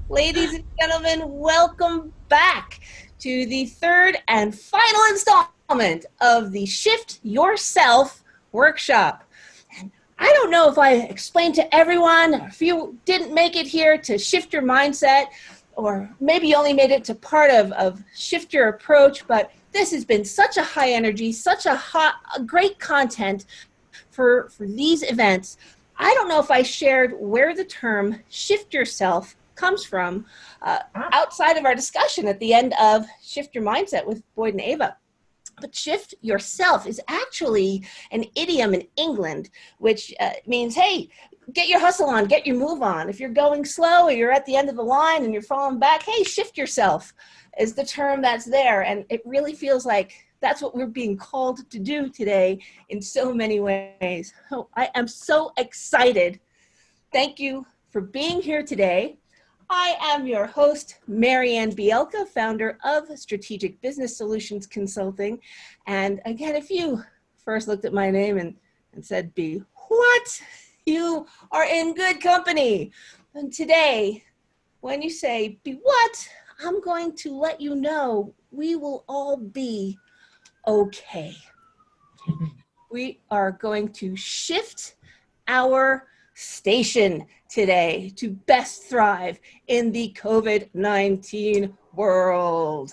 Ladies and gentlemen, welcome back to the third and final installment of the Shift Yourself workshop. And I don't know if I explained to everyone, or if you didn't make it here to shift your mindset, or maybe you only made it to part of shift your approach, but this has been such a high energy, such a great content for these events. I don't know if I shared where the term shift yourself comes from outside of our discussion at the end of Shift Your Mindset with Boyd and Ava. But shift yourself is actually an idiom in England, which means, hey, get your hustle on, get your move on. If you're going slow or you're at the end of the line and you're falling back, hey, shift yourself is the term that's there. And it really feels like that's what we're being called to do today in so many ways. Oh, I am so excited. Thank you for being here today. I am your host, Marianne Bjelke, founder of Strategic Business Solutions Consulting. And again, if you first looked at my name and said, "B, what?" You are in good company. And today, when you say, "B, what?" I'm going to let you know we will all be okay. We are going to shift our station today to best thrive in the COVID-19 world.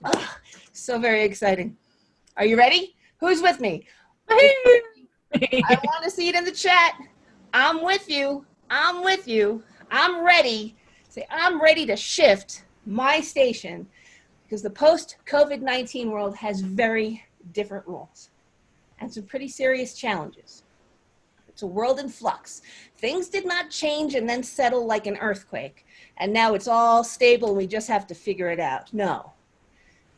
Oh, so very exciting. Are you ready? Who's with me? I want to see it in the chat. I'm with you. I'm with you. I'm ready. Say, I'm ready to shift my station because the post-COVID-19 world has very different rules and some pretty serious challenges. It's a world in flux. Things did not change and then settle like an earthquake, and now it's all stable and we just have to figure it out. No.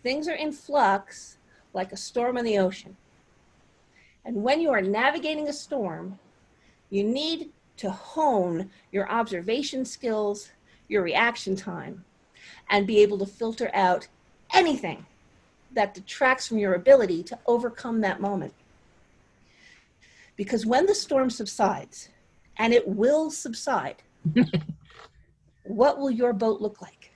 Things are in flux like a storm on the ocean. And when you are navigating a storm, you need to hone your observation skills, your reaction time, and be able to filter out anything that detracts from your ability to overcome that moment. Because when the storm subsides, and it will subside, what will your boat look like?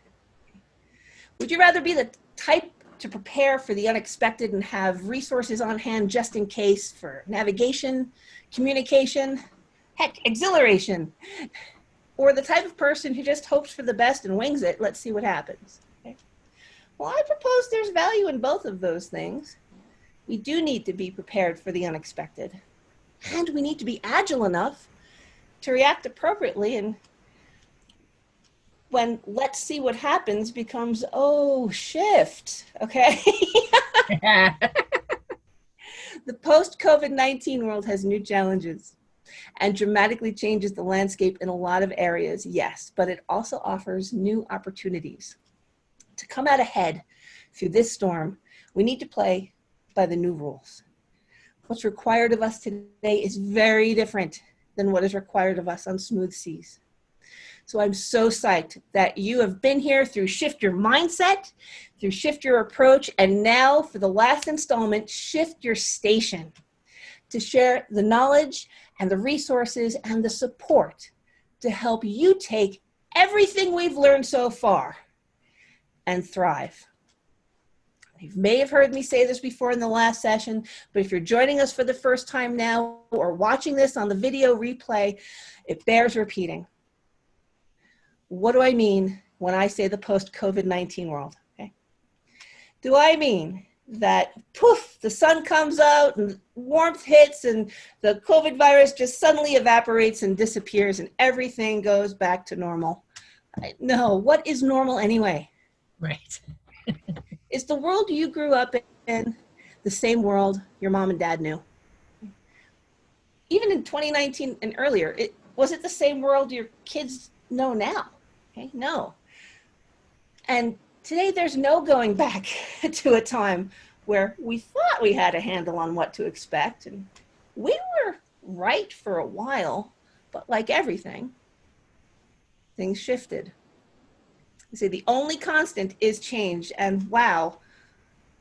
Would you rather be the type to prepare for the unexpected and have resources on hand just in case for navigation, communication, heck, exhilaration? Or the type of person who just hopes for the best and wings it, let's see what happens? Okay. Well, I propose there's value in both of those things. We do need to be prepared for the unexpected. And we need to be agile enough to react appropriately. And when let's see what happens becomes, oh, shift, okay? The post-COVID-19 world has new challenges and dramatically changes the landscape in a lot of areas, yes, but it also offers new opportunities. To come out ahead through this storm, we need to play by the new rules. What's required of us today is very different than what is required of us on smooth seas. So I'm so psyched that you have been here through Shift Your Mindset, through Shift Your Approach, and now for the last installment, Shift Your Station, to share the knowledge and the resources and the support to help you take everything we've learned so far and thrive. You may have heard me say this before in the last session, but if you're joining us for the first time now or watching this on the video replay, it bears repeating. What do I mean when I say the post-COVID-19 world? Okay. Do I mean that poof, the sun comes out and warmth hits and the COVID virus just suddenly evaporates and disappears and everything goes back to normal? No, what is normal anyway? Right. Is the world you grew up in the same world your mom and dad knew? Even in 2019 and earlier, was it the same world your kids know now? Okay, no. And today there's no going back to a time where we thought we had a handle on what to expect. And we were right for a while, but like everything, things shifted. You see, the only constant is change, and wow,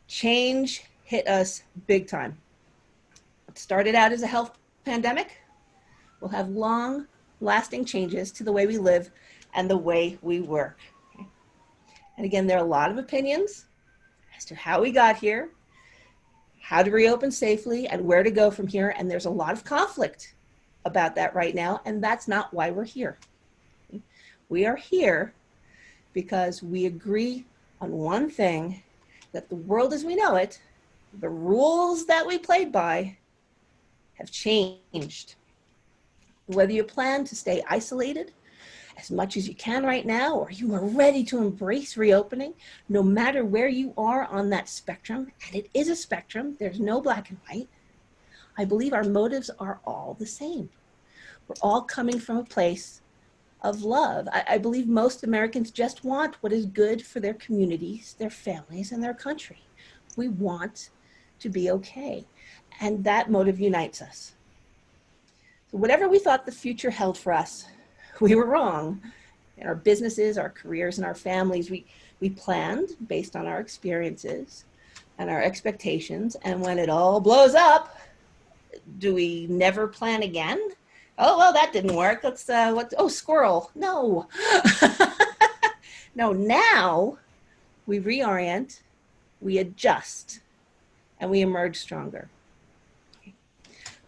change hit us big time. It started out as a health pandemic, will have long, lasting changes to the way we live and the way we work. Okay? And again, there are a lot of opinions as to how we got here, how to reopen safely, and where to go from here. And there's a lot of conflict about that right now, and that's not why we're here. We are here because we agree on one thing, that the world as we know it, the rules that we played by, have changed. Whether you plan to stay isolated as much as you can right now, or you are ready to embrace reopening, no matter where you are on that spectrum, and it is a spectrum, there's no black and white, I believe our motives are all the same. We're all coming from a place of love. I believe most Americans just want what is good for their communities, their families, and their country. We want to be okay, and that motive unites us. So whatever we thought the future held for us, we were wrong. In our businesses, our careers, and our families, we planned based on our experiences and our expectations, and when it all blows up, do we never plan again? Oh, well, that didn't work. Let's, squirrel. No. No, now we reorient, we adjust, and we emerge stronger.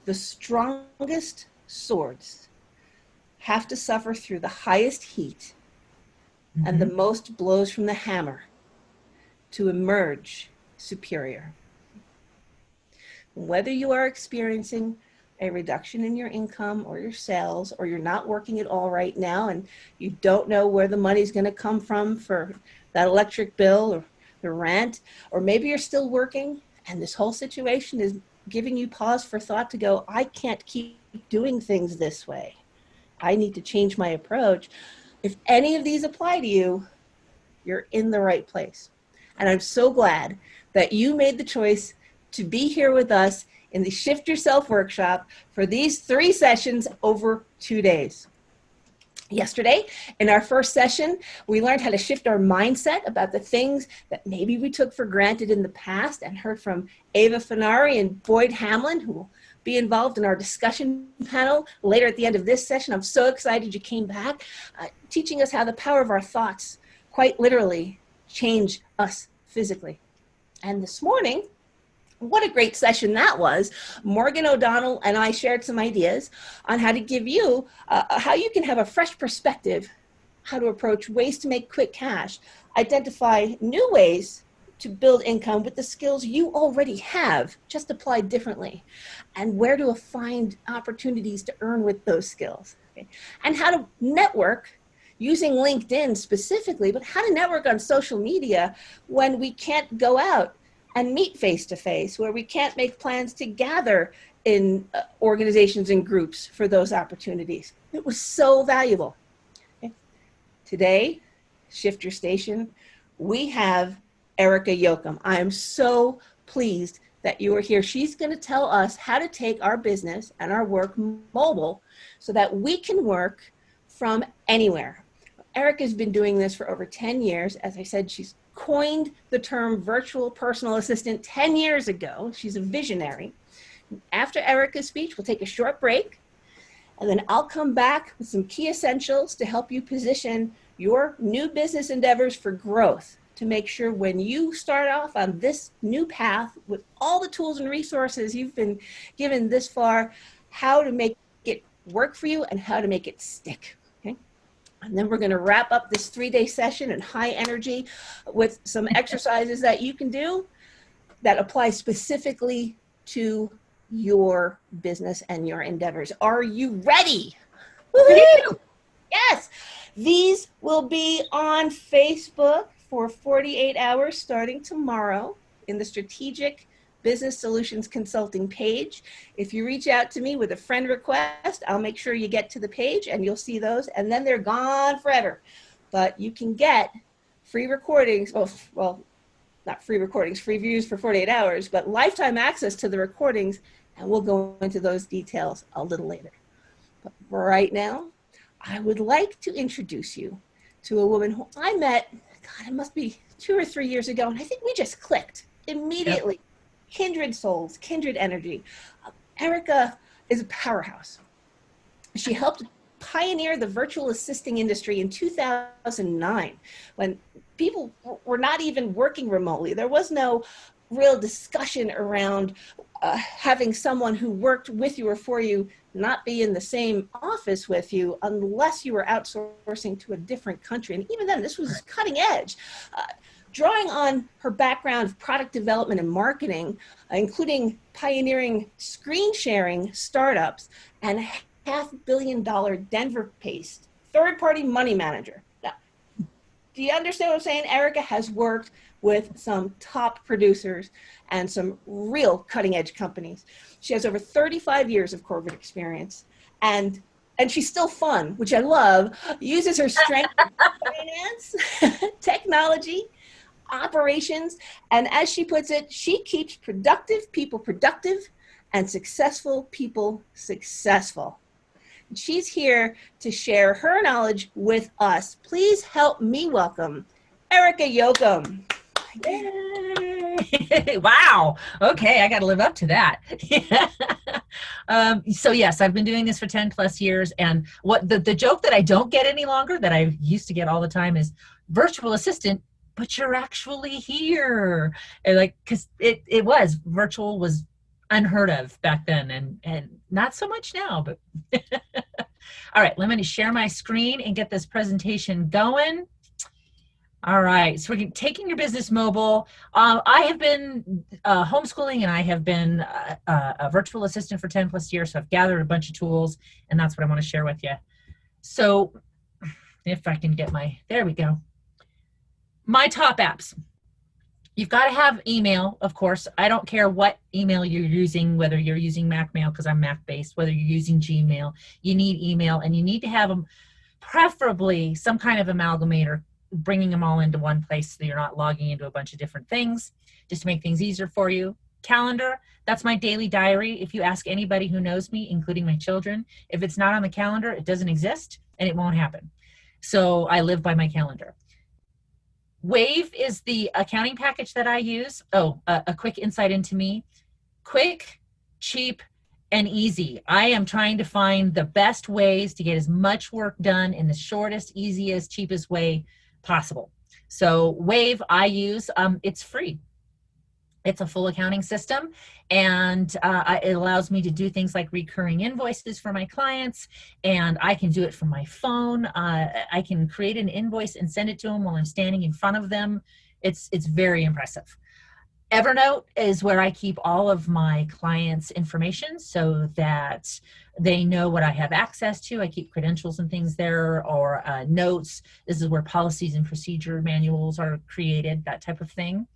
The strongest swords have to suffer through the highest heat and the most blows from the hammer to emerge superior. Whether you are experiencing a reduction in your income or your sales, or you're not working at all right now and you don't know where the money's going to come from for that electric bill or the rent, or maybe you're still working and this whole situation is giving you pause for thought to go, I can't keep doing things this way. I need to change my approach. If any of these apply to you, you're in the right place. And I'm so glad that you made the choice to be here with us in the Shift Yourself workshop for these 3 sessions over 2 days. Yesterday, in our first session, we learned how to shift our mindset about the things that maybe we took for granted in the past, and heard from Ava Finari and Boyd Hamlin, who will be involved in our discussion panel later at the end of this session. I'm so excited you came back, teaching us how the power of our thoughts, quite literally, change us physically. And this morning, what a great session that was. Morgan O'Donnell and I shared some ideas on how to give you, how you can have a fresh perspective, how to approach ways to make quick cash, identify new ways to build income with the skills you already have, just applied differently, and where to find opportunities to earn with those skills, okay? And how to network using LinkedIn specifically, but how to network on social media when we can't go out and meet face-to-face, where we can't make plans to gather in organizations and groups for those opportunities. It was so valuable. Okay. Today, Shift Your Station, we have Erika Yocom. I am so pleased that you are here. She's going to tell us how to take our business and our work mobile so that we can work from anywhere. Erika's been doing this for over 10 years. As I said, she's coined the term virtual personal assistant 10 years ago. She's a visionary. After Erika's speech, we'll take a short break, and then I'll come back with some key essentials to help you position your new business endeavors for growth, to make sure when you start off on this new path with all the tools and resources you've been given this far, how to make it work for you and how to make it stick. And then we're going to wrap up this 3-day session in high energy with some exercises that you can do that apply specifically to your business and your endeavors. Are you ready? Woo-hoo! Yes. These will be on Facebook for 48 hours starting tomorrow in the Strategic Business Solutions Consulting page. If you reach out to me with a friend request, I'll make sure you get to the page and you'll see those, and then they're gone forever. But you can get free recordings, well, not free recordings, free views for 48 hours, but lifetime access to the recordings, and we'll go into those details a little later. But right now, I would like to introduce you to a woman who I met, God, it must be 2 or 3 years ago, and I think we just clicked immediately. Yep. Kindred souls, kindred energy. Erika is a powerhouse. She helped pioneered the virtual assisting industry in 2009 when people were not even working remotely. There was no real discussion around having someone who worked with you or for you not be in the same office with you unless you were outsourcing to a different country. And even then, this was cutting edge. Drawing on her background of product development and marketing, including pioneering screen sharing startups and $500 million Denver-based third-party money manager. Now, do you understand what I'm saying? Erika has worked with some top producers and some real cutting-edge companies. She has over 35 years of corporate experience, and she's still fun, which I love. Uses her strength in finance, technology, operations, and as she puts it, she keeps productive people productive and successful people successful. She's here to share her knowledge with us. Please help me welcome Erika Yocom. Yay. Wow. Okay, I got to live up to that. So yes, I've been doing this for 10 plus years, and what the joke that I don't get any longer that I used to get all the time is virtual assistant, but you're actually here. And like, because it was virtual was unheard of back then, and not so much now, but all right, let me share my screen and get this presentation going. All right, so we're taking your business mobile. I have been homeschooling, and I have been a virtual assistant for 10 plus years, so I've gathered a bunch of tools, and that's what I want to share with you. So if I can get there we go. My top apps. You've got to have email, of course. I don't care what email you're using, whether you're using Mac Mail, because I'm Mac-based, whether you're using Gmail. You need email, and you need to have them, preferably some kind of amalgamator, bringing them all into one place so you're not logging into a bunch of different things, just to make things easier for you. Calendar, that's my daily diary. If you ask anybody who knows me, including my children, if it's not on the calendar, it doesn't exist, and it won't happen. So I live by my calendar. Wave is the accounting package that I use. Oh, a quick insight into me. Quick, cheap, and easy. I am trying to find the best ways to get as much work done in the shortest, easiest, cheapest way possible. So Wave I use, it's free. It's a full accounting system, and it allows me to do things like recurring invoices for my clients, and I can do it from my phone. I can create an invoice and send it to them while I'm standing in front of them. It's very impressive. Evernote is where I keep all of my clients' information so that they know what I have access to. I keep credentials and things there, or notes. This is where policies and procedure manuals are created, that type of thing.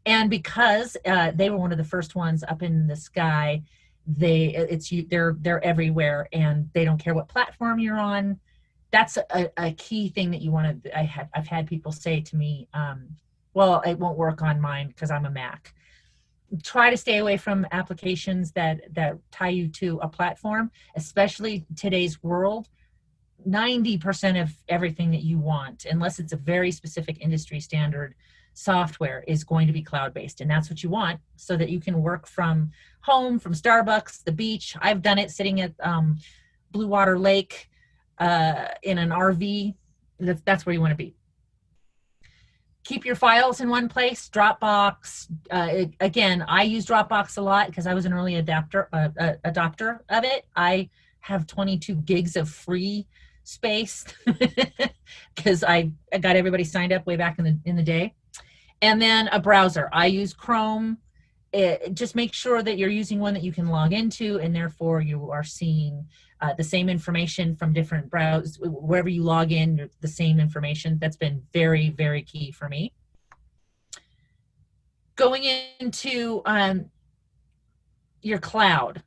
And because they were one of the first ones up in the sky, they're everywhere, and they don't care what platform you're on. That's a key thing that you want to. I've had people say to me, "Well, it won't work on mine because I'm a Mac." Try to stay away from applications that tie you to a platform, especially today's world. 90% of everything that you want, unless it's a very specific industry standard software, is going to be cloud-based, and that's what you want so that you can work from home, from Starbucks, the beach. I've done it sitting at Blue Water Lake in an RV. That's where you want to be. Keep your files in one place. Dropbox. Again, I use Dropbox a lot because I was an early adopter of it. I have 22 gigs of free space because I got everybody signed up way back in the day. And then a browser. I use Chrome. Just make sure that you're using one that you can log into, and therefore you are seeing the same information from different browsers. Wherever you log in, the same information. That's been very, very key for me. Going into your cloud.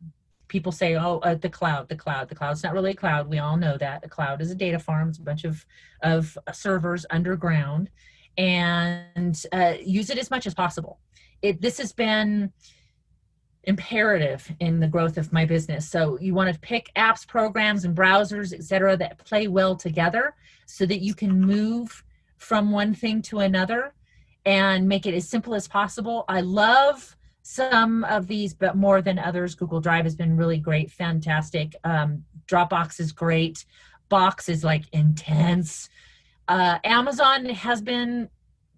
People say, oh, the cloud. It's not really a cloud. We all know that. A cloud is a data farm. It's a bunch of servers underground. And use it as much as possible. This has been imperative in the growth of my business. So you want to pick apps, programs, and browsers, etc., that play well together so that you can move from one thing to another and make it as simple as possible. I love some of these, but more than others. Google Drive has been really great, fantastic. Dropbox is great. box is like intense. Amazon has been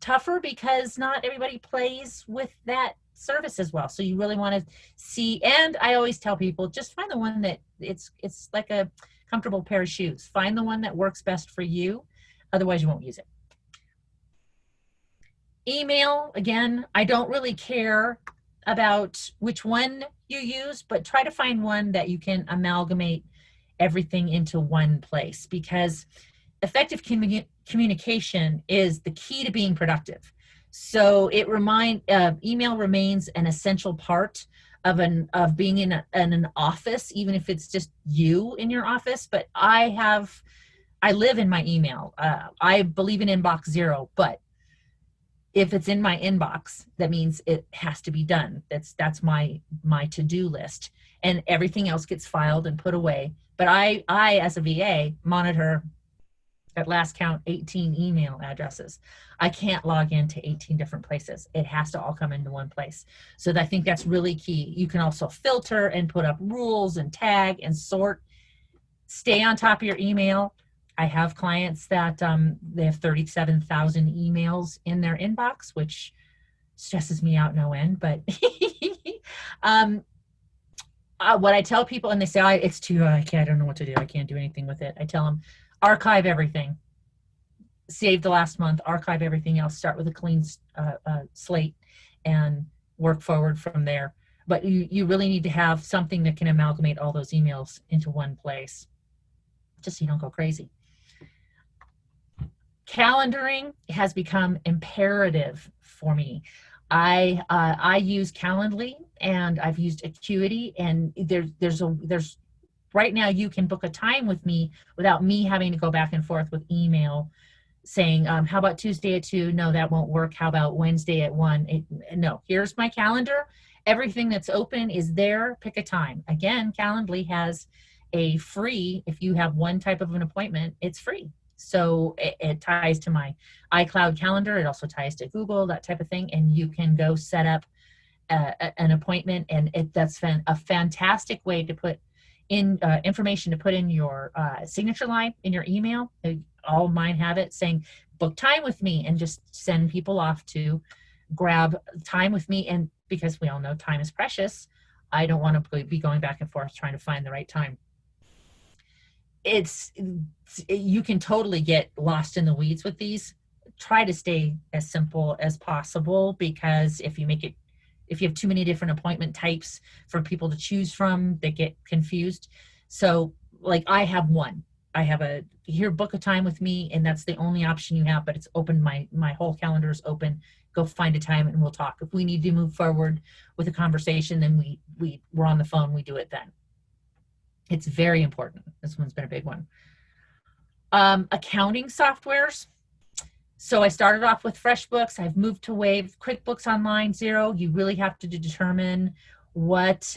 tougher because not everybody plays with that service as well. So you really want to see, and I always tell people, just find the one that it's like a comfortable pair of shoes. Find the one that works best for you. Otherwise you won't use it. Email, again, I don't really care about which one you use, but try to find one that you can amalgamate everything into one place, because effective communication is the key to being productive. So email remains an essential part of being in an office, even if it's just you in your office. But I live in my email. I believe in inbox zero, but if it's in my inbox, that means it has to be done. That's my to-do list, and everything else gets filed and put away. But I as a VA monitor, at last count, 18 email addresses. I can't log into 18 different places. It has to all come into one place. So I think that's really key. You can also filter and put up rules and tag and sort. Stay on top of your email. I have clients that they have 37,000 emails in their inbox, which stresses me out no end. But what I tell people, and they say, it's too, I don't know what to do. I can't do anything with it. I tell them, archive everything. Save the last month, archive everything else, start with a clean slate and work forward from there. But you really need to have something that can amalgamate all those emails into one place, just so you don't go crazy. Calendaring has become imperative for me. I use Calendly, and I've used Acuity, and there's right now you can book a time with me without me having to go back and forth with email saying, how about Tuesday at 2? No, that won't work. How about Wednesday at 1? No, here's my calendar. Everything that's open is there. Pick a time. Again, Calendly has a free, if you have one type of an appointment, it's free. So it ties to my iCloud calendar. It also ties to Google, that type of thing. And you can go set up an appointment. And that's a fantastic way to put in information to put in your signature line in your email. All mine have it saying, book time with me, and just send people off to grab time with me. And because we all know time is precious, I don't want to be going back and forth trying to find the right time. You can totally get lost in the weeds with these. Try to stay as simple as possible, because if you have too many different appointment types for people to choose from, they get confused. So like I have one. I have here, book a time with me, and that's the only option you have, but it's open. My whole calendar is open. Go find a time and we'll talk. If we need to move forward with a conversation, then we're on the phone, we do it then. It's very important. This one's been a big one. Accounting softwares. So I started off with FreshBooks. I've moved to Wave. QuickBooks Online, Zero. You really have to determine what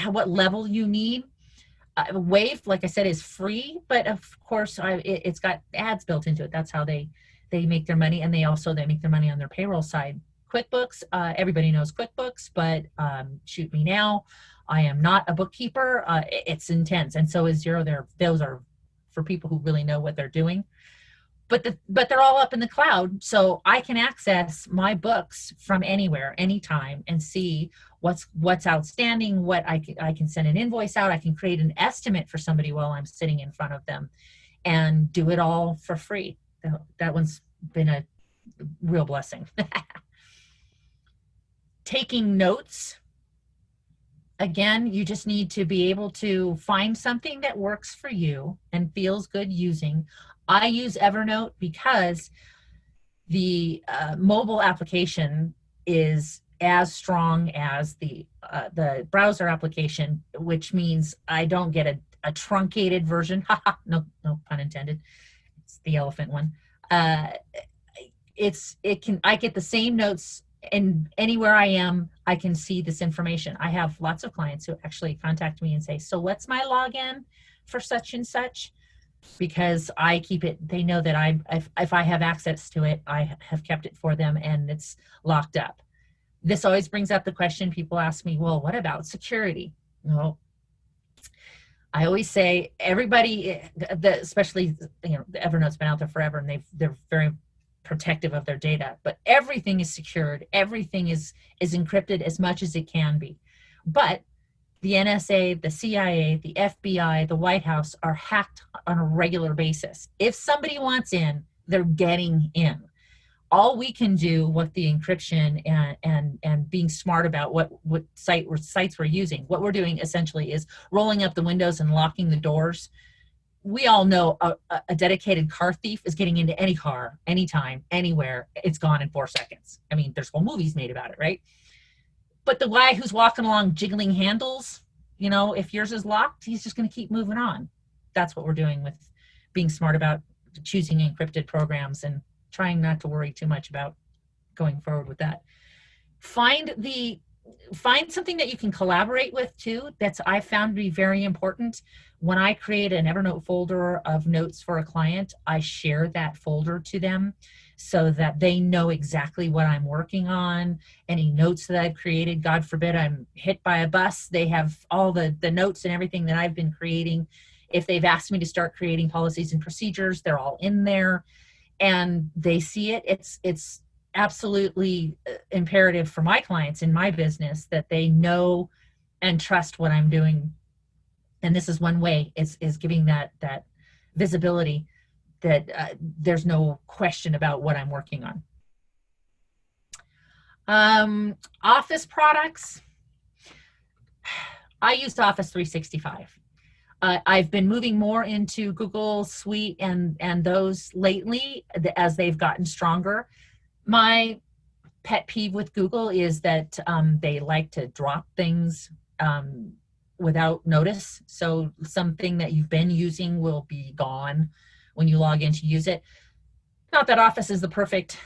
level you need. Wave, like I said, is free, but of course it's got ads built into it. That's how they make their money, and they make their money on their payroll side. QuickBooks, everybody knows QuickBooks, but shoot me now. I am not a bookkeeper. It's intense, and so is Zero. Those are for people who really know what they're doing. But they're all up in the cloud, so I can access my books from anywhere, anytime, and see what's outstanding. What I can send an invoice out. I can create an estimate for somebody while I'm sitting in front of them, and do it all for free. That one's been a real blessing. Taking notes. Again, you just need to be able to find something that works for you and feels good using. I use Evernote because the mobile application is as strong as the browser application, which means I don't get a truncated version. No pun intended. It's the elephant one. I get the same notes, and anywhere I am, I can see this information. I have lots of clients who actually contact me and say, so what's my login for such and such? Because I keep it, they know that if I have access to it, I have kept it for them, and it's locked up. This always brings up the question, people ask me, well, what about security? Well, I always say everybody, especially the Evernote's been out there forever, and they're very protective of their data. But everything is secured. Everything is encrypted as much as it can be. But the NSA, the CIA, the FBI, the White House are hacked on a regular basis. If somebody wants in, they're getting in. All we can do with the encryption and being smart about what sites we're using, what we're doing essentially is rolling up the windows and locking the doors. We all know a dedicated car thief is getting into any car, anytime, anywhere. It's gone in 4 seconds. I mean, there's whole movies made about it, right? But the guy who's walking along jiggling handles, if yours is locked, he's just going to keep moving on. That's what we're doing with being smart about choosing encrypted programs and trying not to worry too much about going forward with that. Find something that you can collaborate with too. That's I found to be very important. When I create an Evernote folder of notes for a client, I share that folder to them so that they know exactly what I'm working on, any notes that I've created. God forbid I'm hit by a bus, they have all the notes and everything that I've been creating. If they've asked me to start creating policies and procedures, they're all in there and they see it. It's absolutely imperative for my clients in my business that they know and trust what I'm doing. And this is one way is giving that visibility that there's no question about what I'm working on. Office products. I used Office 365. I've been moving more into Google Suite and those lately as they've gotten stronger. My pet peeve with Google is that they like to drop things without notice. So something that you've been using will be gone when you log in to use it. Not that Office is the perfect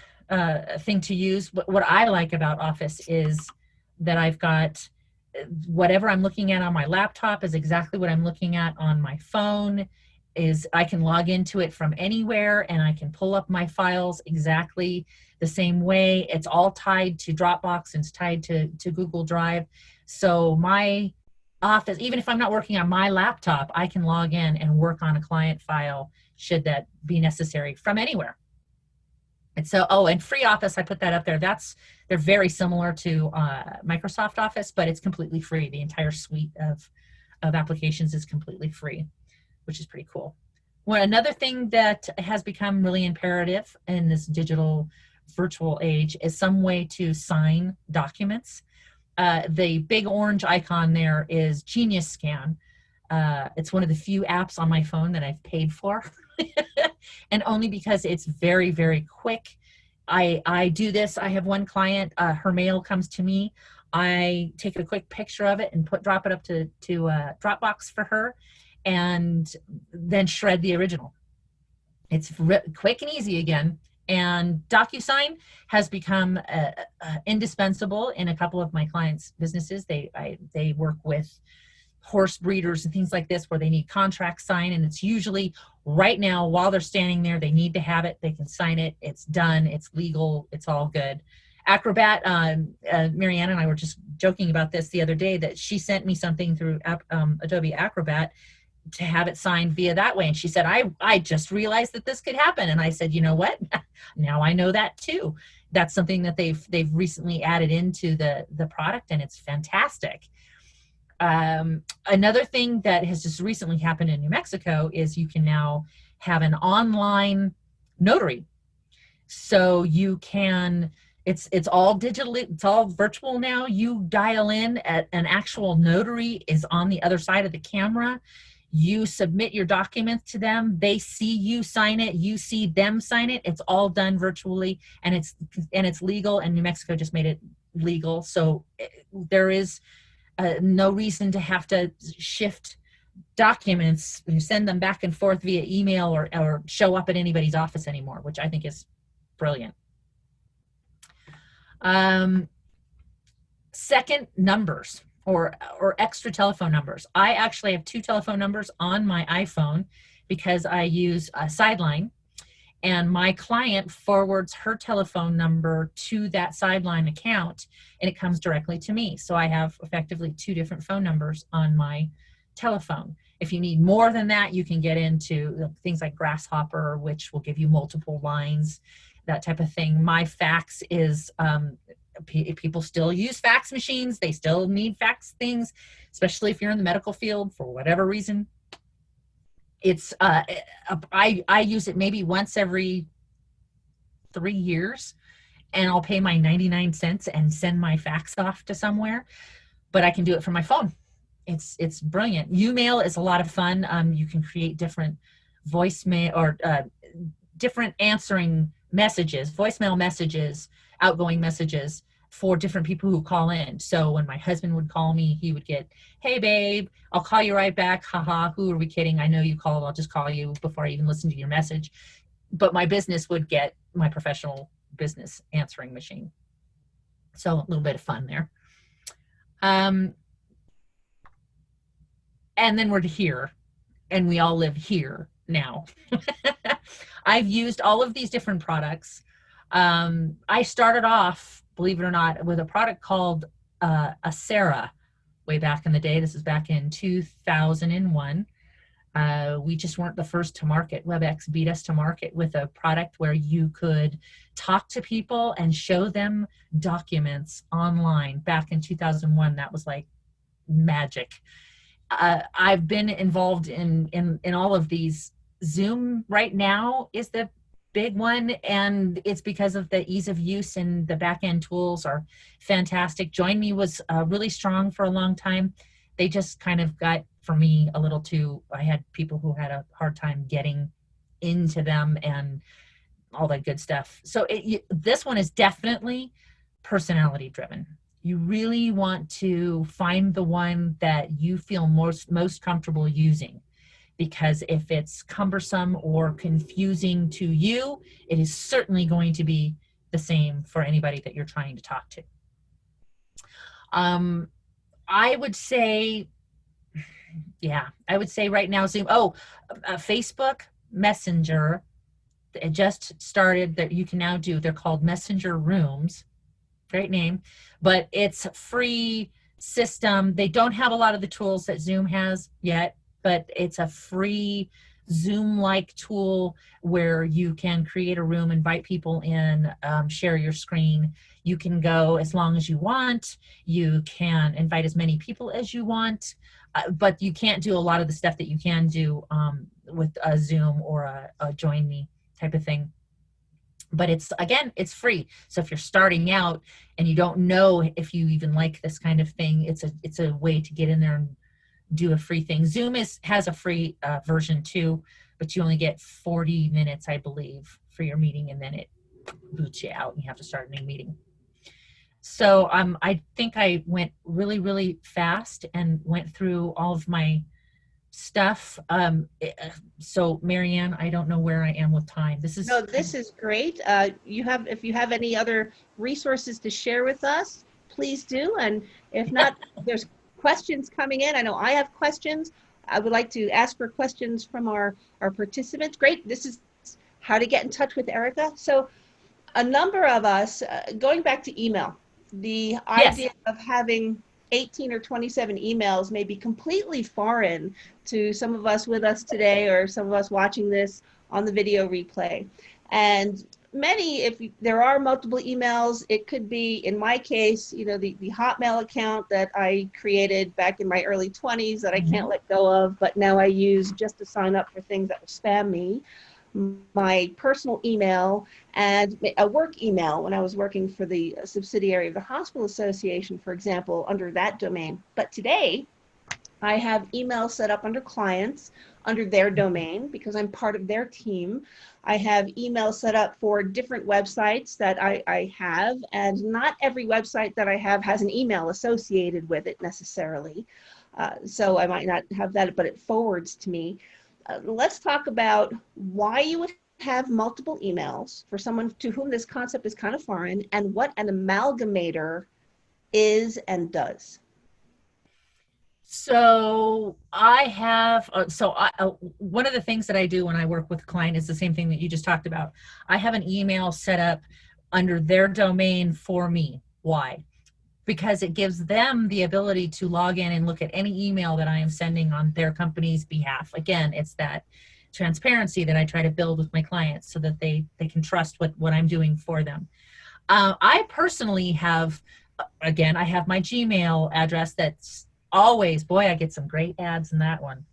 thing to use, but what I like about Office is that I've got whatever I'm looking at on my laptop is exactly what I'm looking at on my phone. Is I can log into it from anywhere and I can pull up my files exactly the same way. It's all tied to Dropbox and it's tied to Google Drive. So my Office, even if I'm not working on my laptop, I can log in and work on a client file should that be necessary from anywhere. And so, and Free Office, I put that up there. They're very similar to Microsoft Office, but it's completely free. The entire suite of applications is completely free, which is pretty cool. Well, another thing that has become really imperative in this digital virtual age is some way to sign documents. The big orange icon there is Genius Scan. It's one of the few apps on my phone that I've paid for. And only because it's very, very quick. I do this. I have one client, her mail comes to me. I take a quick picture of it and drop it up to Dropbox for her and then shred the original. It's quick and easy again. And DocuSign has become indispensable in a couple of my clients' businesses. They work with horse breeders and things like this where they need contracts signed, and it's usually right now while they're standing there, they need to have it, they can sign it, it's done, it's legal, it's all good. Acrobat, Marianne and I were just joking about this the other day that she sent me something through Adobe Acrobat to have it signed via that way, and she said, I just realized that this could happen, and I said, you know what, now I know that too. That's something that they've recently added into the product, and it's fantastic. Another thing that has just recently happened in New Mexico is you can now have an online notary. So you can, it's all digital, it's all virtual now. You dial in at an actual notary is on the other side of the camera. You submit your documents to them. They see you sign it. You see them sign it. It's all done virtually, and it's legal. And New Mexico just made it legal. So there is no reason to have to shift documents and send them back and forth via email or show up at anybody's office anymore, which I think is brilliant. Second, numbers or extra telephone numbers. I actually have 2 telephone numbers on my iPhone because I use a Sideline, and my client forwards her telephone number to that Sideline account, and it comes directly to me. So I have effectively 2 different phone numbers on my telephone. If you need more than that, you can get into things like Grasshopper, which will give you multiple lines, that type of thing. My fax is, people still use fax machines. They still need fax things, especially if you're in the medical field for whatever reason. It's, I use it maybe once every 3 years, and I'll pay my 99 cents and send my fax off to somewhere, but I can do it from my phone. It's brilliant. Umail is a lot of fun. You can create different voicemail or different answering messages, voicemail messages, outgoing messages for different people who call in. So when my husband would call me, he would get, "Hey babe, I'll call you right back. Haha, who are we kidding? I know you called. I'll just call you before I even listen to your message." But my business would get my professional business answering machine. So a little bit of fun there. And then we're here, and we all live here now. I've used all of these different products. I started off, believe it or not, with a product called Acera way back in the day. This is back in 2001. We just weren't the first to market. WebEx beat us to market with a product where you could talk to people and show them documents online. Back in 2001, that was like magic. I've been involved in all of these. Zoom right now is the big one, and it's because of the ease of use, and the back end tools are fantastic. Join Me was really strong for a long time. They just kind of got, for me, a little too, I had people who had a hard time getting into them and all that good stuff. So this one is definitely personality driven. You really want to find the one that you feel most comfortable using, because if it's cumbersome or confusing to you, it is certainly going to be the same for anybody that you're trying to talk to. I would say, I would say right now Zoom. Facebook Messenger, it just started, that you can now do. They're called Messenger Rooms. Great name, but it's a free system. They don't have a lot of the tools that Zoom has yet, but it's a free Zoom-like tool where you can create a room, invite people in, share your screen. You can go as long as you want. You can invite as many people as you want, but you can't do a lot of the stuff that you can do with a Zoom or a Join Me type of thing. But it's, again, it's free. So if you're starting out and you don't know if you even like this kind of thing, it's a way to get in there and do a free thing. Zoom has a free version too, but you only get 40 minutes, I believe, for your meeting, and then it boots you out and you have to start a new meeting. So I think I went really, really fast and went through all of my stuff. So Marianne, I don't know where I am with time. This is great. If you have any other resources to share with us, please do. And if not, there's questions coming in. I know I have questions. I would like to ask for questions from our participants. Great. This is how to get in touch with Erika. So a number of us, going back to email, the idea of having 18 or 27 emails may be completely foreign to some of us with us today, or some of us watching this on the video replay. And many, if there are multiple emails, it could be, in my case, the Hotmail account that I created back in my early 20s that I can't let go of, but now I use just to sign up for things that will spam me. My personal email and a work email when I was working for the subsidiary of the Hospital Association, for example, under that domain. But today, I have email set up under clients, under their domain, because I'm part of their team. I have email set up for different websites that I have, and not every website that I have has an email associated with it necessarily. So I might not have that, but it forwards to me. Let's talk about why you would have multiple emails for someone to whom this concept is kind of foreign, and what an amalgamator is and does. So I have, one of the things that I do when I work with a client is the same thing that you just talked about. I have an email set up under their domain for me. Why? because it gives them the ability to log in and look at any email that I am sending on their company's behalf. Again, it's that transparency that I try to build with my clients so that they can trust what I'm doing for them. I personally have, again, I have my Gmail address that's always, boy, I get some great ads in that one.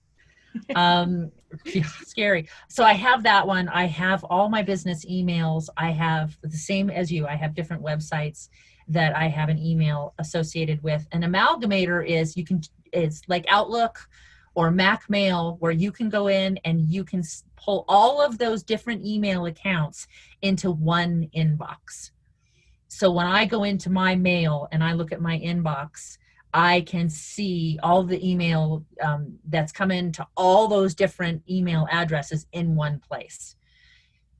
Scary. So I have that one. I have all my business emails. I have the same as you. I have different websites that I have an email associated with. An amalgamator is it's like Outlook or Mac Mail, where you can go in and you can pull all of those different email accounts into one inbox. So when I go into my mail and I look at my inbox, I can see all the email that's come into all those different email addresses in one place.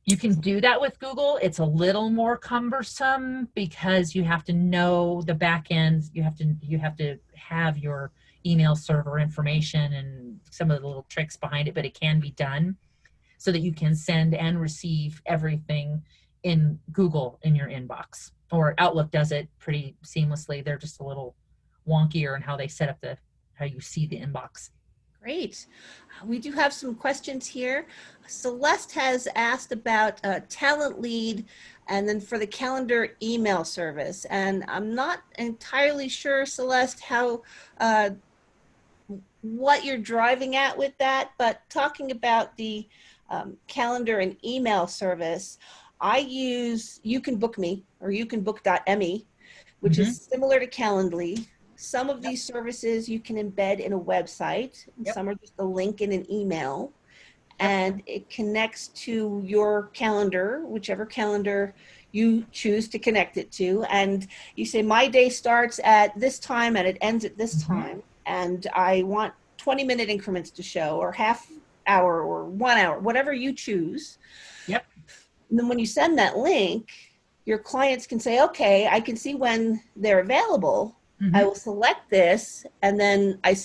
You can do that with Google. It's a little more cumbersome because you have to know the back end. You have to have your email server information and some of the little tricks behind it, but it can be done so that you can send and receive everything in Google in your inbox. Or Outlook does it pretty seamlessly. They're just a little wonkier in how they set up how you see the inbox. Great. We do have some questions here. Celeste has asked about Talent Lead and then for the calendar email service. And I'm not entirely sure, Celeste, how what you're driving at with that, but talking about the calendar and email service, I use You Can Book Me or youcanbook.me, which is similar to Calendly. Some of these services you can embed in a website. Some are just a link in an email, and it connects to your calendar, whichever calendar you choose to connect it to. And you say, my day starts at this time and it ends at this time. And I want 20-minute increments to show, or half hour or 1 hour, whatever you choose. Yep. And then when you send that link, your clients can say, okay, I can see when they're available. I will select this, and then I've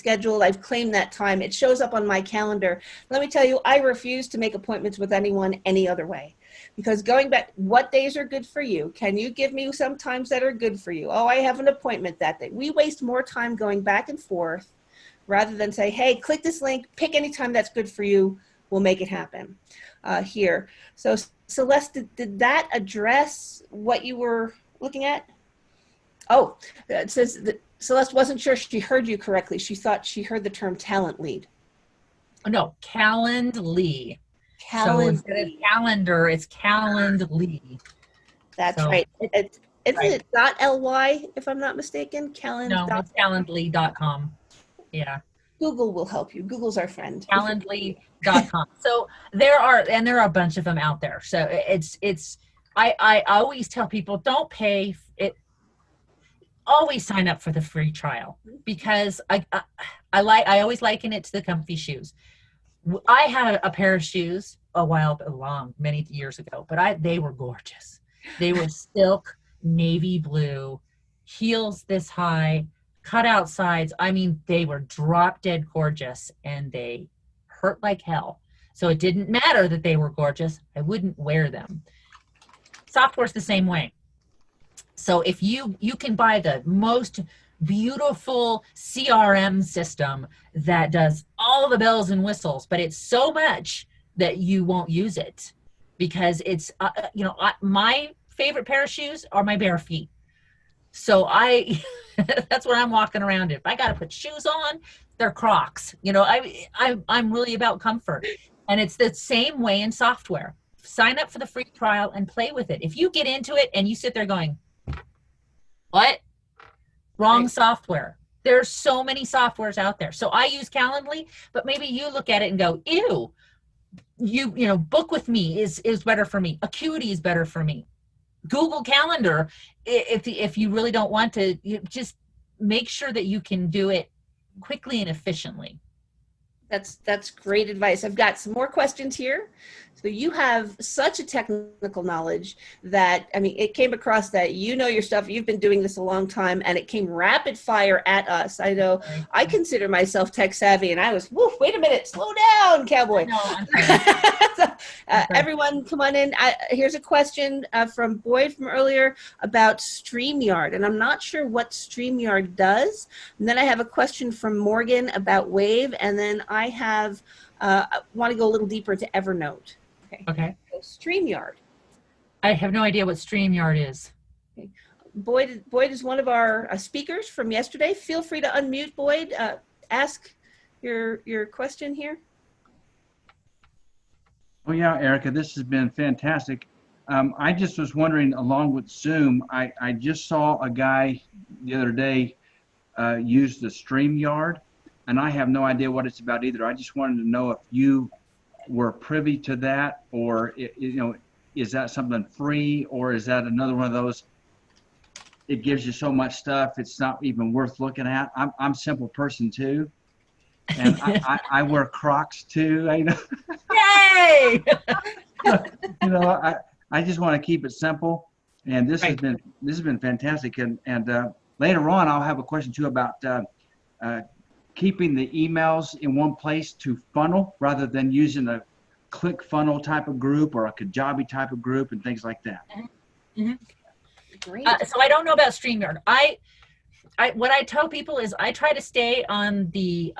claimed that time. It shows up on my calendar. Let me tell you, I refuse to make appointments with anyone any other way, because going back, what days are good for you? Can you give me some times that are good for you? Oh, I have an appointment that day. We waste more time going back and forth rather than say, hey, click this link, pick any time that's good for you. We'll make it happen here. So Celeste, did that address what you were looking at? Oh, it says that Celeste wasn't sure she heard you correctly. She thought she heard the term Talent Lead. No, Calendly. So instead of calendar, it's Calendly. That's right. Isn't it .ly, if I'm not mistaken? No, it's Calendly.com. Yeah. Google will help you. Google's our friend. Calendly.com. So there are a bunch of them out there. So I always tell people, don't pay it. Always sign up for the free trial, because I always liken it to the comfy shoes. I had a pair of shoes many years ago, but they were gorgeous. They were silk, navy blue, heels this high, cut out sides. I mean, they were drop dead gorgeous, and they hurt like hell. So it didn't matter that they were gorgeous. I wouldn't wear them. Software's the same way. So if you can buy the most beautiful CRM system that does all the bells and whistles, but it's so much that you won't use it, because it's, my favorite pair of shoes are my bare feet. So that's what I'm walking around in. If I got to put shoes on, they're Crocs. I'm really about comfort. And it's the same way in software. Sign up for the free trial and play with it. If you get into it and you sit there going, what? Wrong software. There's so many softwares out there. So I use Calendly, but maybe you look at it and go, ew, Book With Me is better for me. Acuity is better for me. Google Calendar, if you really don't want to, you just make sure that you can do it quickly and efficiently. That's great advice. I've got some more questions here. So you have such a technical knowledge that, I mean, it came across that you know your stuff. You've been doing this a long time, and it came rapid fire at us. I know Sorry. I consider myself tech savvy, and I was, woof, wait a minute, slow down, cowboy. No, I'm sorry. So, I'm sorry. everyone, come on in. Here's a question from Boyd from earlier about StreamYard, and I'm not sure what StreamYard does. And then I have a question from Morgan about Wave, and then I have I want to go a little deeper into Evernote. Okay. So StreamYard. I have no idea what StreamYard is. Okay. Boyd is one of our speakers from yesterday. Feel free to unmute, Boyd. Ask your question here. Oh yeah, Erika, this has been fantastic. I just was wondering, along with Zoom, I just saw a guy the other day use the StreamYard, and I have no idea what it's about either. I just wanted to know if you were privy to that, or is that something free, or is that another one of those, it gives you so much stuff it's not even worth looking at? I'm a simple person too, and I wear Crocs too. Yay! I just want to keep it simple, and this has been fantastic. And later on, I'll have a question too about keeping the emails in one place to funnel rather than using a click funnel type of group or a Kajabi type of group and things like that. Mm-hmm. Great. So I don't know about StreamYard. What I tell people is I try to stay on the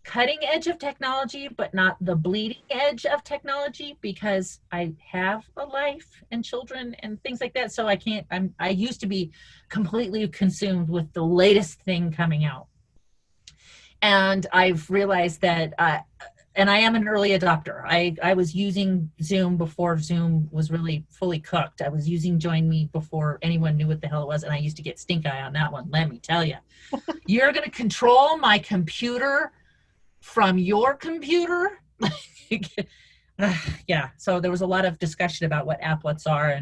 cutting edge of technology, but not the bleeding edge of technology, because I have a life and children and things like that. So I used to be completely consumed with the latest thing coming out. And I've realized that, and I am an early adopter. I was using Zoom before Zoom was really fully cooked. I was using Join Me before anyone knew what the hell it was. And I used to get stink eye on that one. Let me tell you, you're going to control my computer from your computer. Yeah. So there was a lot of discussion about what applets are,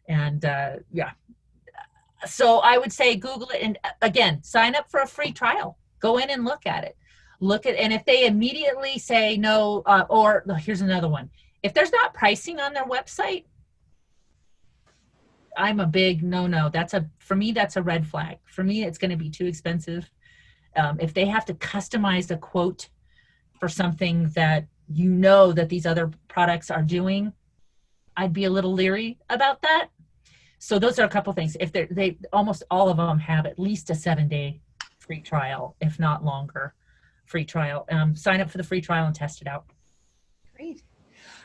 and yeah. So I would say Google it, and again, sign up for a free trial. Go in and look at it. And if they immediately say no, or here's another one. If there's not pricing on their website, I'm a big no. For me, that's a red flag. For me, it's going to be too expensive. If they have to customize a quote for something that that these other products are doing, I'd be a little leery about that. So those are a couple things. If they almost all of them have at least a 7-day free trial, if not longer, free trial. Sign up for the free trial and test it out. Great.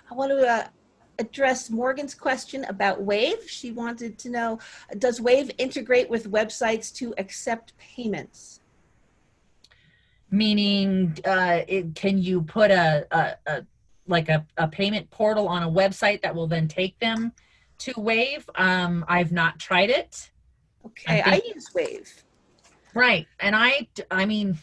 I want to address Morgan's question about Wave. She wanted to know, does Wave integrate with websites to accept payments? Meaning, can you put a payment portal on a website that will then take them to Wave? I've not tried it. Okay, I use Wave. Right, and I mean.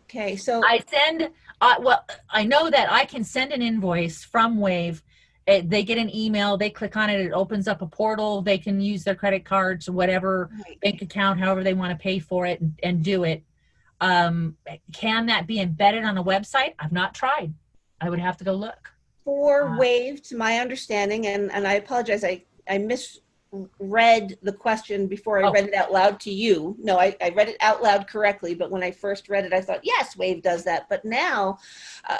Okay, so I send. I know that I can send an invoice from Wave. They get an email. They click on it. It opens up a portal. They can use their credit cards, whatever bank account, however they want to pay for it, and do it. Can that be embedded on a website? I've not tried. I would have to go look. For Wave, to my understanding, and I apologize, I misread the question before I read it out loud to you. No, I read it out loud correctly, but when I first read it, I thought, yes, Wave does that. But now,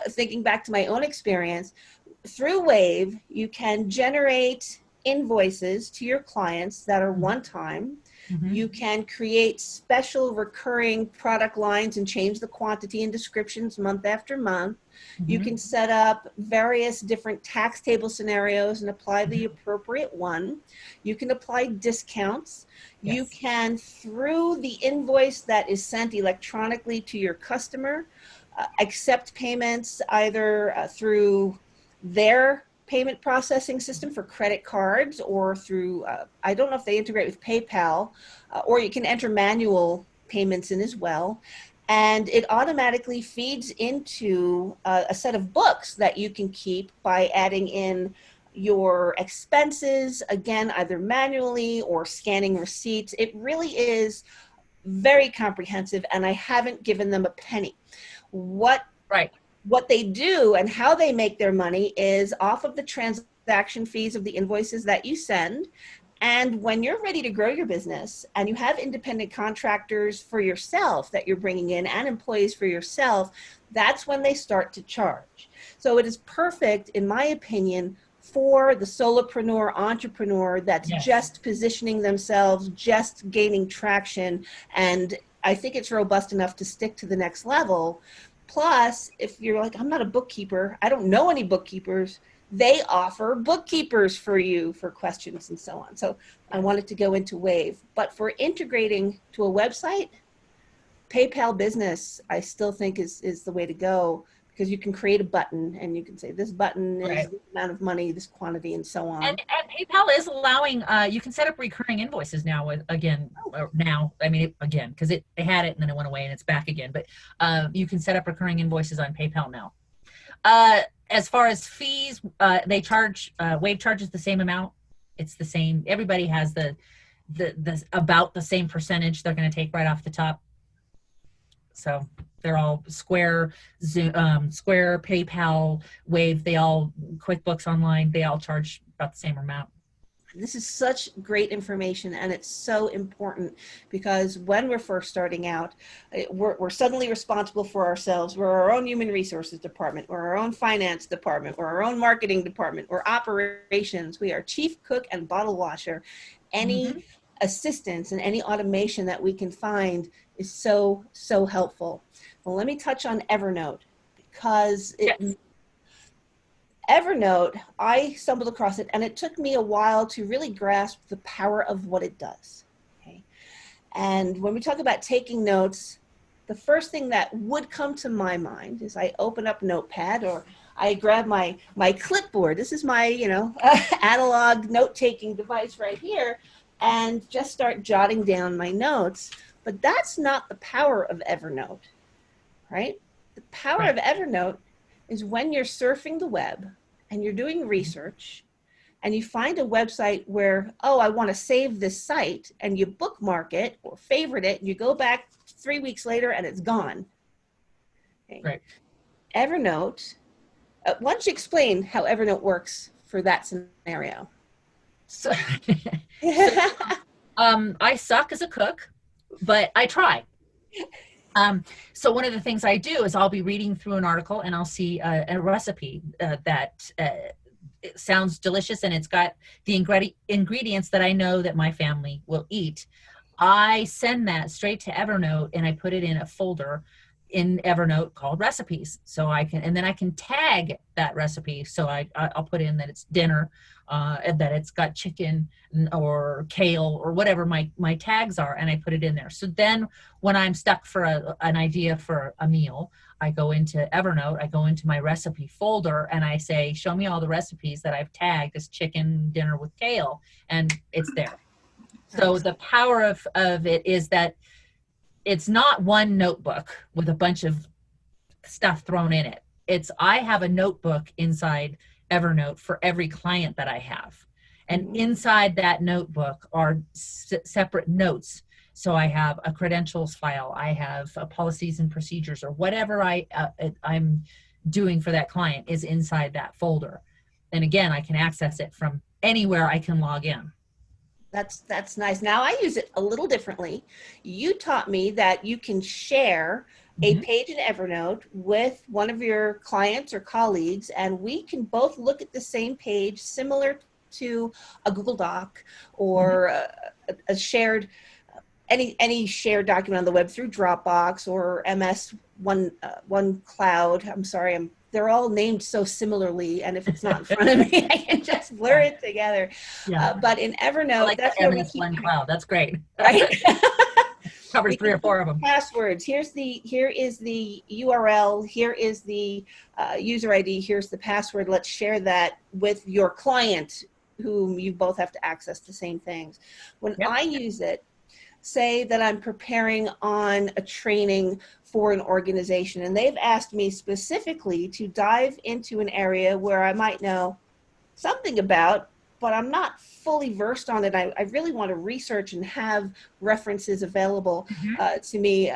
thinking back to my own experience, through Wave, you can generate invoices to your clients that are one-time. Mm-hmm. You can create special recurring product lines and change the quantity and descriptions month after month. Mm-hmm. You can set up various different tax table scenarios and apply the appropriate one. You can apply discounts. Yes. You can, through the invoice that is sent electronically to your customer, accept payments either through their payment processing system for credit cards or through, I don't know if they integrate with PayPal, or you can enter manual payments in as well. And it automatically feeds into a set of books that you can keep by adding in your expenses, again, either manually or scanning receipts. It really is very comprehensive, and I haven't given them a penny. What they do and how they make their money is off of the transaction fees of the invoices that you send. And when you're ready to grow your business and you have independent contractors for yourself that you're bringing in and employees for yourself, that's when they start to charge. So it is perfect, in my opinion, for the solopreneur, entrepreneur that's just positioning themselves, just gaining traction. And I think it's robust enough to stick to the next level. Plus, if you're like, I'm not a bookkeeper, I don't know any bookkeepers, they offer bookkeepers for you for questions and so on. So I wanted to go into Wave. But for integrating to a website, PayPal Business, I still think is the way to go, because you can create a button and you can say this button is the amount of money, this quantity, and so on. And PayPal is allowing, you can set up recurring invoices now again, because they had it and then it went away and it's back again. But you can set up recurring invoices on PayPal now. As far as fees, they charge, Wave charges the same amount. It's the same. Everybody has the about the same percentage they're going to take right off the top. So they're all Square, Square, PayPal, Wave, they all, QuickBooks Online, they all charge about the same amount. This is such great information, and it's so important, because when we're first starting out, we're suddenly responsible for ourselves. We're our own human resources department. We're our own finance department. We're our own marketing department. We're operations. We are chief cook and bottle washer. Any assistance and any automation that we can find is so, so helpful. Well, let me touch on Evernote, because Evernote, I stumbled across it, and it took me a while to really grasp the power of what it does. Okay? And when we talk about taking notes, the first thing that would come to my mind is I open up Notepad, or I grab my clipboard. This is my, analog note-taking device right here, and just start jotting down my notes. But that's not the power of Evernote, right? The power of Evernote is when you're surfing the web and you're doing research and you find a website where, oh, I want to save this site, and you bookmark it or favorite it, and you go back 3 weeks later and it's gone. Okay. Right. Evernote, why don't you explain how Evernote works for that scenario? So, I suck as a cook, but I try. So one of the things I do is I'll be reading through an article and I'll see a recipe that it sounds delicious and it's got the ingredients that I know that my family will eat. I send that straight to Evernote and I put it in a folder in Evernote called recipes. So I can, and then I can tag that recipe. So I'll put in that it's dinner, and that it's got chicken or kale or whatever my tags are, and I put it in there. So then when I'm stuck for an idea for a meal, I go into Evernote, I go into my recipe folder, and I say, show me all the recipes that I've tagged as chicken dinner with kale, and it's there. So the power of it is that it's not one notebook with a bunch of stuff thrown in it. I have a notebook inside Evernote for every client that I have. And inside that notebook are separate notes. So I have a credentials file, I have policies and procedures, or whatever I'm doing for that client is inside that folder. And again, I can access it from anywhere I can log in. That's nice. Now I use it a little differently. You taught me that you can share a page in Evernote with one of your clients or colleagues, and we can both look at the same page, similar to a Google Doc or a shared, any shared document on the web through Dropbox or MS OneCloud. I'm sorry, they're all named so similarly, and if it's not in front of me, I can just blur it together. Yeah. But in Evernote, that's where MS OneCloud. That's great. Right? Covers 3 or 4 of them. Passwords. Here is the URL. Here is the user ID. Here's the password. Let's share that with your client, whom you both have to access the same things. When I use it, say that I'm preparing on a training for an organization, and they've asked me specifically to dive into an area where I might know something about, but I'm not fully versed on it. I really want to research and have references available to me.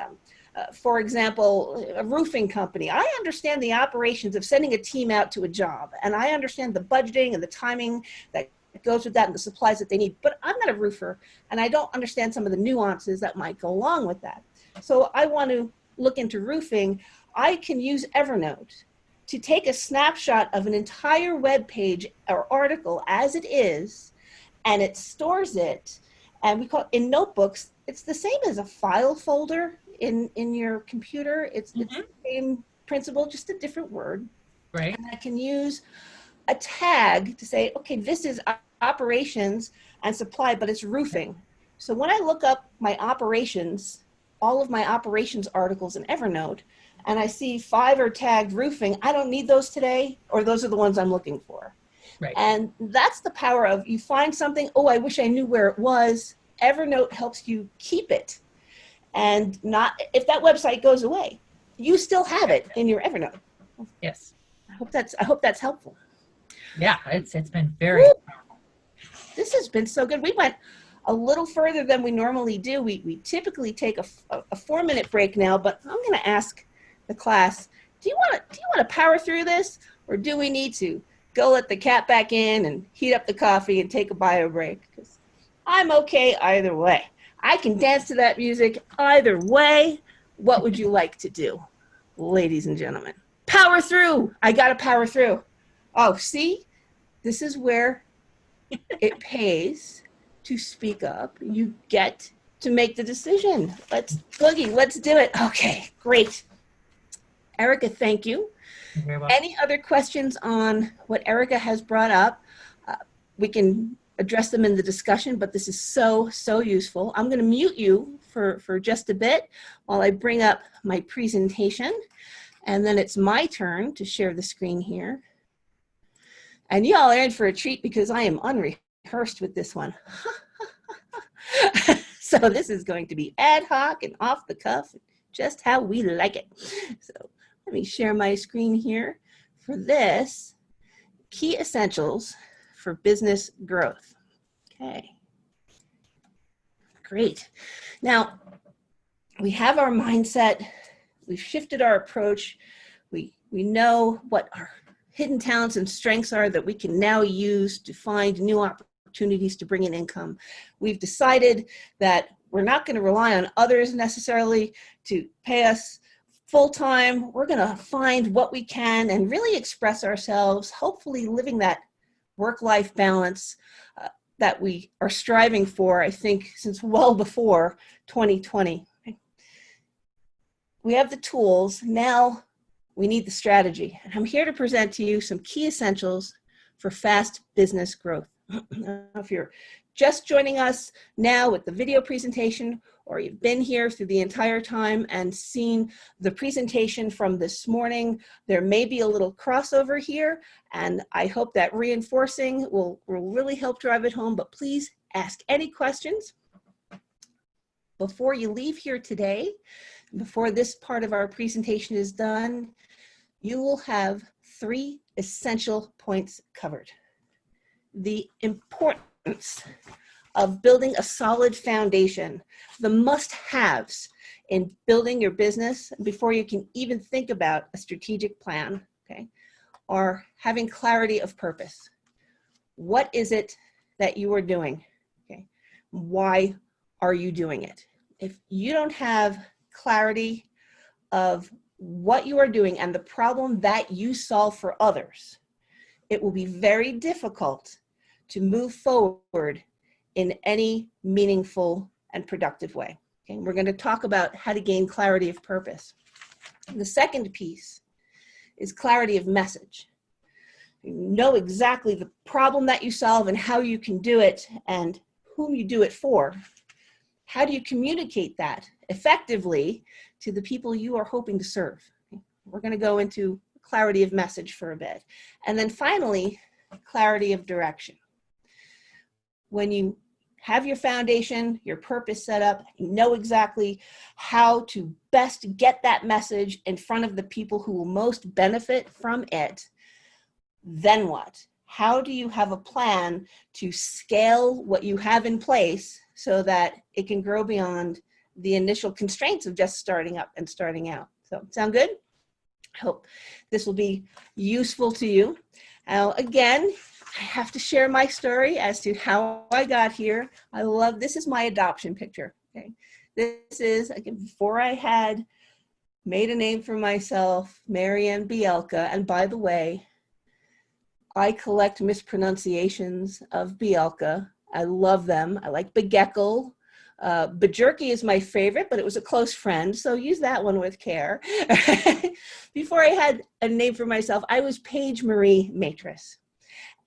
For example, a roofing company. I understand the operations of sending a team out to a job, and I understand the budgeting and the timing that goes with that and the supplies that they need, but I'm not a roofer, and I don't understand some of the nuances that might go along with that. So I want to look into roofing. I can use Evernote to take a snapshot of an entire web page or article as it is, and it stores it, and we call it in notebooks. It's the same as a file folder in your computer. It's the same principle, just a different word. Right. And I can use a tag to say, okay, this is operations and supply, but it's roofing. So when I look up my operations, all of my operations articles in Evernote, and I see 5 are tagged roofing, I don't need those today, or those are the ones I'm looking for. Right. And that's the power of, you find something, oh, I wish I knew where it was. Evernote helps you keep it. And not, if that website goes away, you still have it in your Evernote. Yes. I hope that's helpful. Yeah, it's been very. Woo! This has been so good. We went a little further than we normally do. We typically take a 4-minute break now, but I'm going to ask the class, do you want to power through this, or do we need to go let the cat back in and heat up the coffee and take a bio break? Because I'm okay either way. I can dance to that music either way. What would you like to do, ladies and gentlemen? Power through. I got to power through. Oh, see, this is where it pays to speak up. You get to make the decision. Let's boogie. Let's do it. Okay, great. Erika, thank you. You're very welcome. Any other questions on what Erika has brought up? We can address them in the discussion, but this is so, so useful. I'm going to mute you for just a bit while I bring up my presentation, and then it's my turn to share the screen here. And y'all are in for a treat because I am unrehearsed with this one. So this is going to be ad hoc and off the cuff, just how we like it. So let me share my screen here for this. Key essentials for business growth. Okay, great. Now, we have our mindset. We've shifted our approach. We know what our hidden talents and strengths are that we can now use to find new opportunities to bring in income. We've decided that we're not going to rely on others necessarily to pay us full-time. We're going to find what we can and really express ourselves, hopefully living that work-life balance that we are striving for, I think, since well before 2020. We have the tools. Now we need the strategy. And I'm here to present to you some key essentials for fast business growth. If you're just joining us now with the video presentation, or you've been here through the entire time and seen the presentation from this morning, there may be a little crossover here, and I hope that reinforcing will really help drive it home, but please ask any questions. Before you leave here today, before this part of our presentation is done, you will have 3 essential points covered. The importance of building a solid foundation, the must-haves in building your business before you can even think about a strategic plan, okay, are having clarity of purpose. What is it that you are doing? Okay, why are you doing it? If you don't have clarity of what you are doing and the problem that you solve for others, it will be very difficult to move forward in any meaningful and productive way. Okay, we're going to talk about how to gain clarity of purpose. The second piece is clarity of message. You know exactly the problem that you solve and how you can do it and whom you do it for. How do you communicate that effectively to the people you are hoping to serve? Okay, we're going to go into clarity of message for a bit. And then finally, clarity of direction. When you have your foundation, your purpose set up, you know exactly how to best get that message in front of the people who will most benefit from it, then what? how do you have a plan to scale what you have in place so that it can grow beyond the initial constraints of just starting up and starting out? So sound good? I hope this will be useful to you. Now, again, I have to share my story as to how I got here. This is my adoption picture. Okay, this is, again, before I had made a name for myself, Marianne Bjelke. And by the way, I collect mispronunciations of Bjelke. I love them. I like Bjelke. Bjelke is my favorite, but it was a close friend, so use that one with care. Before I had a name for myself, I was Paige Marie Matris.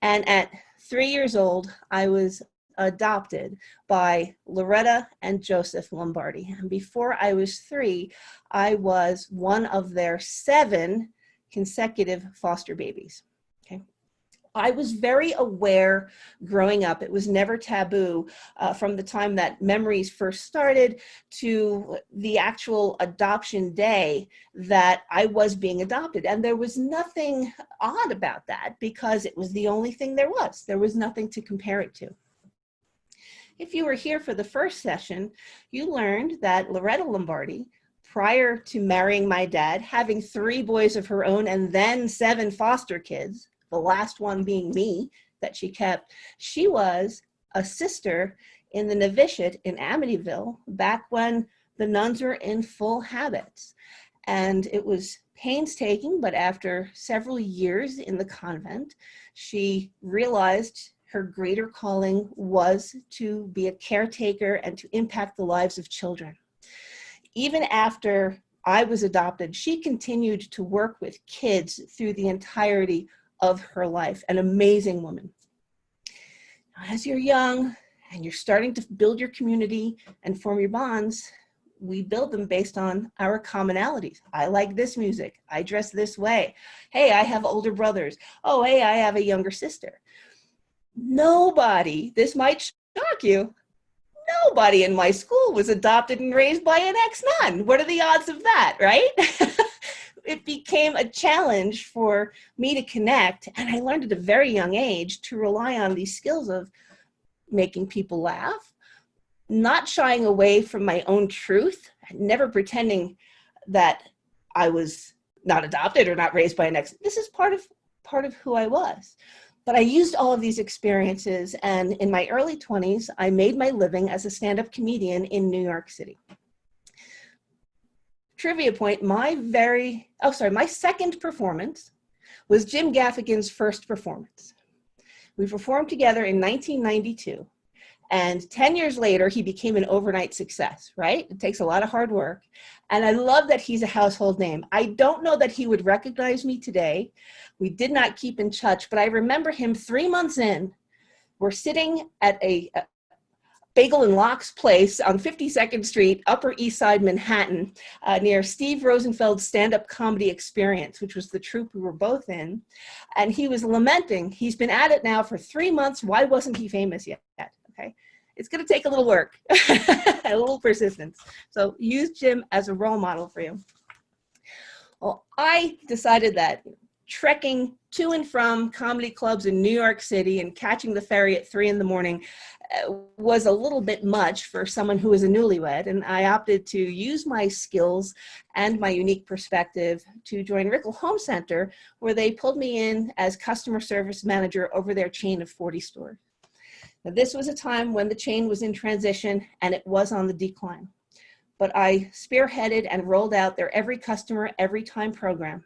And at 3 years old, I was adopted by Loretta and Joseph Lombardi. And before I was 3, I was one of their 7 consecutive foster babies. Okay. I was very aware growing up. It was never taboo from the time that memories first started to the actual adoption day that I was being adopted. And there was nothing odd about that because it was the only thing there was. There was nothing to compare it to. If you were here for the first session, you learned that Loretta Lombardi, prior to marrying my dad, having 3 boys of her own and then 7 foster kids, the last one being me that she kept, she was a sister in the novitiate in Amityville back when the nuns were in full habits. And it was painstaking, but after several years in the convent, she realized her greater calling was to be a caretaker and to impact the lives of children. Even after I was adopted, she continued to work with kids through the entirety of her life, an amazing woman. As you're young and you're starting to build your community and form your bonds, we build them based on our commonalities. I like this music. I dress this way. Hey, I have older brothers. Oh, hey, I have a younger sister. Nobody, this might shock you, nobody in my school was adopted and raised by an ex-nun. What are the odds of that, right? It became a challenge for me to connect, and I learned at a very young age to rely on these skills of making people laugh, not shying away from my own truth, never pretending that I was not adopted or not raised by an ex. This is part of who I was. But I used all of these experiences, and in my early 20s, I made my living as a stand-up comedian in New York City. Trivia point, my second performance was Jim Gaffigan's first performance. We performed together in 1992, and 10 years later, he became an overnight success, right? It takes a lot of hard work, and I love that he's a household name. I don't know that he would recognize me today. We did not keep in touch, but I remember him 3 months in. We're sitting at a Bagel and Lock's place on 52nd Street, Upper East Side, Manhattan, near Steve Rosenfeld's stand-up comedy experience, which was the troupe we were both in. And he was lamenting, he's been at it now for 3 months. Why wasn't he famous yet? Okay, it's going to take a little work, a little persistence. So use Jim as a role model for you. Well, I decided that trekking to and from comedy clubs in New York City and catching the ferry at 3 in the morning was a little bit much for someone who was a newlywed, and I opted to use my skills and my unique perspective to join Rickle Home Center, where they pulled me in as customer service manager over their chain of 40 stores. Now, this was a time when the chain was in transition and it was on the decline, but I spearheaded and rolled out their Every Customer, Every Time program.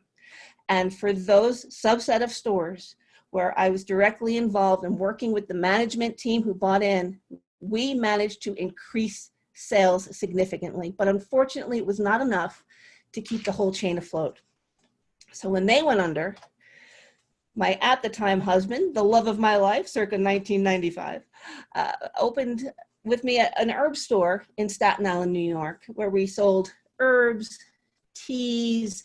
And for those subset of stores where I was directly involved in working with the management team who bought in, we managed to increase sales significantly. But unfortunately, it was not enough to keep the whole chain afloat. So when they went under, my at the time husband, the love of my life, circa 1995, opened with me an herb store in Staten Island, New York, where we sold herbs, teas,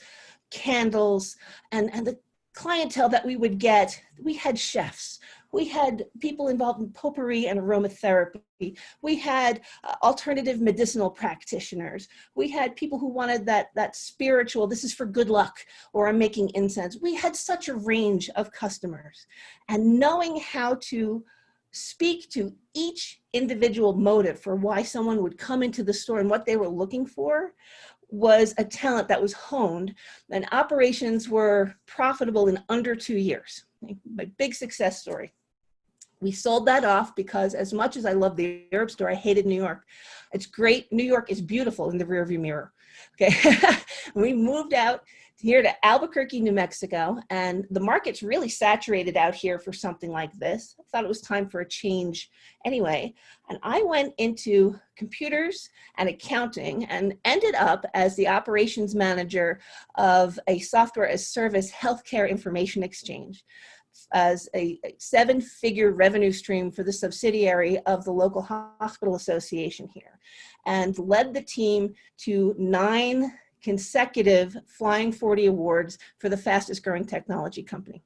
candles, and the clientele that we would get, we had chefs, We had people involved in potpourri and aromatherapy. We had alternative medicinal practitioners. We had people who wanted that spiritual, this is for good luck, or I'm making incense. We had such a range of customers. And knowing how to speak to each individual motive for why someone would come into the store and what they were looking for was a talent that was honed, and operations were profitable in under 2 years. My big success story. We sold that off because as much as I love the herb store, I hated New York. It's great. New York is beautiful in the rearview mirror. Okay. We moved out here to Albuquerque, New Mexico, and the market's really saturated out here for something like this. I thought it was time for a change anyway. And I went into computers and accounting and ended up as the operations manager of a software as service healthcare information exchange, as a 7-figure revenue stream for the subsidiary of the local hospital association here, and led the team to 9 consecutive Flying 40 awards for the fastest growing technology company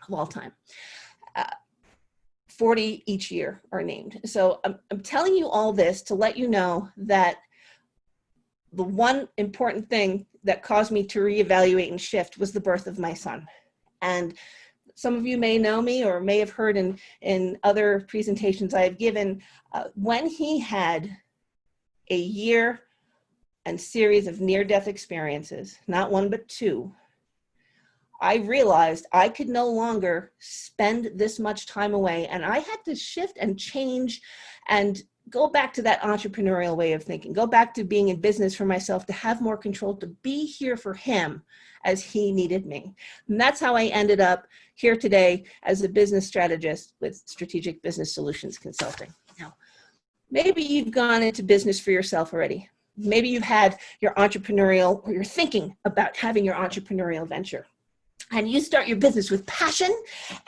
of all time. 40 each year are named. So I'm telling you all this to let you know that the one important thing that caused me to reevaluate and shift was the birth of my son. And some of you may know me or may have heard in other presentations I have given, when he had a year and series of near-death experiences, not 1, but 2, I realized I could no longer spend this much time away, and I had to shift and change and go back to that entrepreneurial way of thinking, go back to being in business for myself, to have more control, to be here for him as he needed me. And that's how I ended up here today as a business strategist with Strategic Business Solutions Consulting. Now, maybe you've gone into business for yourself already. Maybe you've had your entrepreneurial, or you're thinking about having your entrepreneurial venture. And you start your business with passion,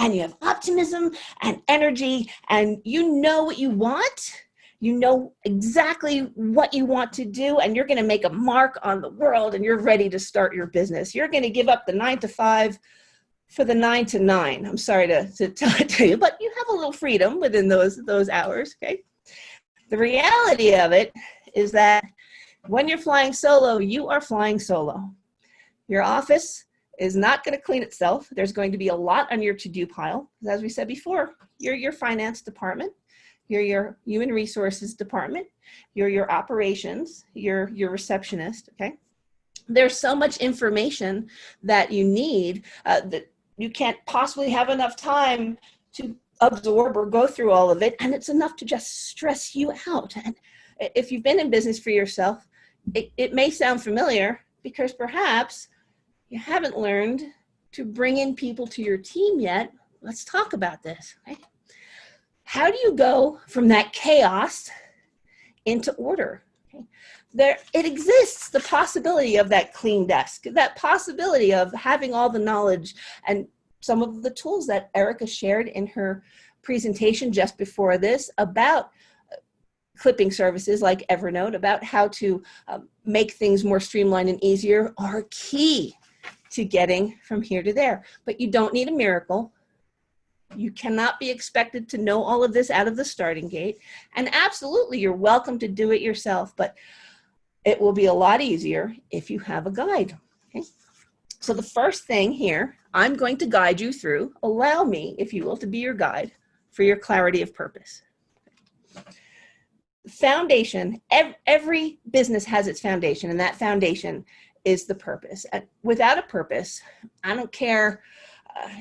and you have optimism and energy, and you know what you want. You know exactly what you want to do, and you're going to make a mark on the world, and you're ready to start your business. You're going to give up the 9 to 5 for the 9 to 9. I'm sorry to tell you, but you have a little freedom within those hours, okay? The reality of it is that when you're flying solo, you are flying solo. Your office is not going to clean itself. There's going to be a lot on your to-do pile. As we said before, you're your finance department, you're your human resources department, you're your operations, you're your receptionist, okay? There's so much information that you need that you can't possibly have enough time to absorb or go through all of it, and it's enough to just stress you out. And if you've been in business for yourself, it may sound familiar because perhaps you haven't learned to bring in people to your team yet. Let's talk about this. Right? How do you go from that chaos into order? Okay? It exists, the possibility of that clean desk, that possibility of having all the knowledge and some of the tools that Erika shared in her presentation just before this about clipping services like Evernote, about how to make things more streamlined and easier, are key to getting from here to there. But you don't need a miracle. You cannot be expected to know all of this out of the starting gate. And absolutely, you're welcome to do it yourself, but it will be a lot easier if you have a guide. Okay? So the first thing here, I'm going to guide you through, allow me, if you will, to be your guide for your clarity of purpose. Foundation, every business has its foundation, and that foundation is the purpose. And without a purpose, I don't care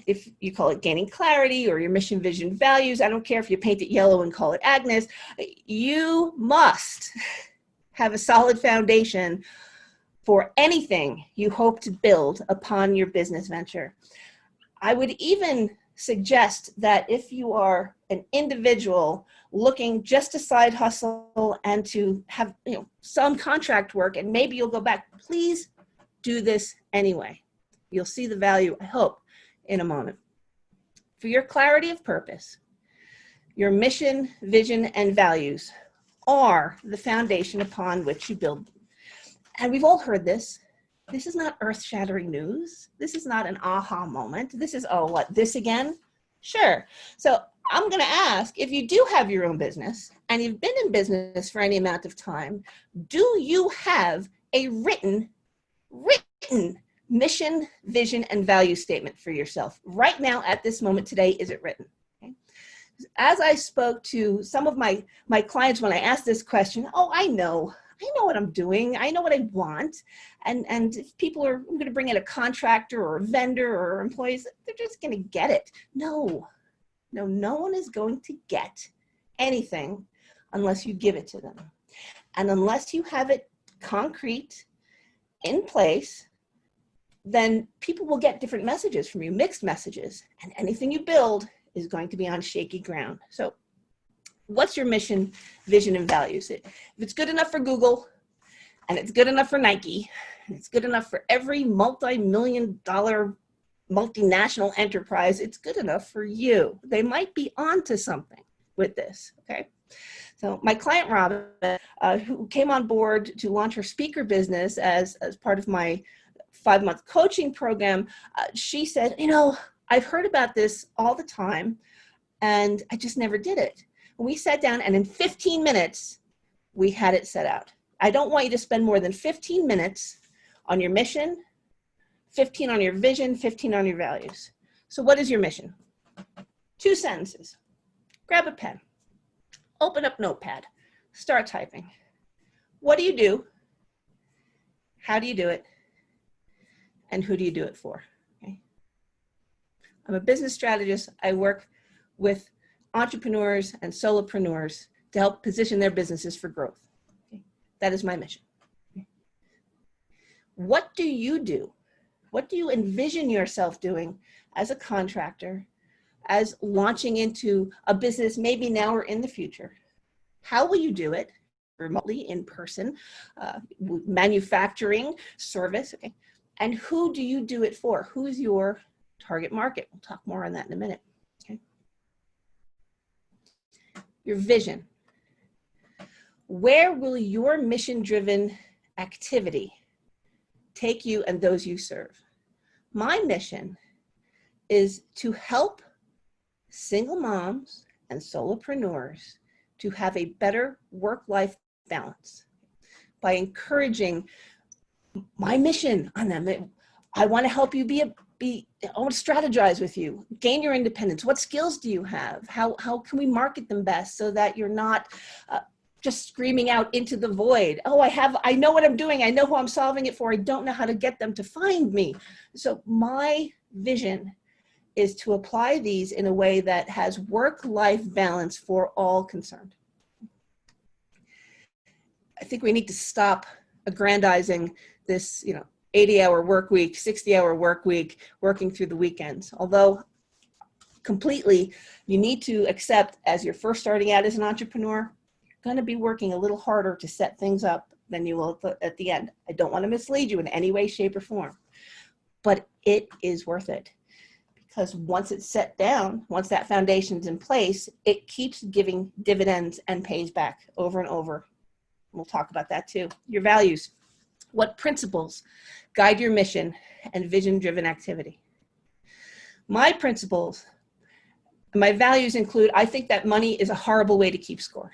if you call it gaining clarity or your mission, vision, values. I don't care if you paint it yellow and call it Agnes. You must have a solid foundation for anything you hope to build upon your business venture. I would even suggest that if you are an individual looking just to side hustle and to have some contract work, and maybe you'll go back, please do this anyway. You'll see the value, I hope, in a moment. For your clarity of purpose, your mission, vision, and values are the foundation upon which you build. And we've all heard this. This is not earth-shattering news. This is not an aha moment. This is, oh, what, this again? Sure. So I'm going to ask, if you do have your own business and you've been in business for any amount of time, do you have a written mission, vision, and value statement for yourself? Right now, at this moment today, is it written? Okay. As I spoke to some of my clients when I asked this question, oh, I know what I'm doing. I know what I want. And if people are, I'm going to bring in a contractor or a vendor or employees, they're just going to get it. No one is going to get anything unless you give it to them. And unless you have it concrete in place, then people will get different messages from you, mixed messages, and anything you build is going to be on shaky ground. So what's your mission, vision, and values? If it's good enough for Google, and it's good enough for Nike, and it's good enough for every multi-million-dollar multinational enterprise, it's good enough for you. They might be onto something with this, okay? So my client, Robin, who came on board to launch her speaker business as part of my 5-month coaching program, she said, I've heard about this all the time, and I just never did it. We sat down, and in 15 minutes, we had it set out. I don't want you to spend more than 15 minutes on your mission, 15 on your vision, 15 on your values. So what is your mission? 2 sentences. Grab a pen. Open up Notepad. Start typing. What do you do? How do you do it? And who do you do it for? Okay. I'm a business strategist. I work with entrepreneurs and solopreneurs to help position their businesses for growth. Okay. That is my mission. Okay. What do you do? What do you envision yourself doing as a contractor, as launching into a business maybe now or in the future? How will you do it? Remotely, in person, manufacturing, service, okay? And who do you do it for? Who's your target market? We'll talk more on that in a minute, okay? Your vision. Where will your mission-driven activity take you and those you serve? My mission is to help single moms and solopreneurs to have a better work-life balance by encouraging my mission on them. I want to help you I want to strategize with you, gain your independence. What skills do you have? How can we market them best so that you're not just screaming out into the void? Oh, I know what I'm doing. I know who I'm solving it for. I don't know how to get them to find me. So my vision is to apply these in a way that has work-life balance for all concerned. I think we need to stop aggrandizing this, 80-hour work week, 60-hour work week, working through the weekends. Although completely, you need to accept as you're first starting out as an entrepreneur, you're going to be working a little harder to set things up than you will at the end. I don't want to mislead you in any way, shape, or form, but it is worth it. Because once it's set down, once that foundation's in place, it keeps giving dividends and pays back over and over. We'll talk about that too. Your values. What principles guide your mission and vision-driven activity? My principles, my values include, I think that money is a horrible way to keep score.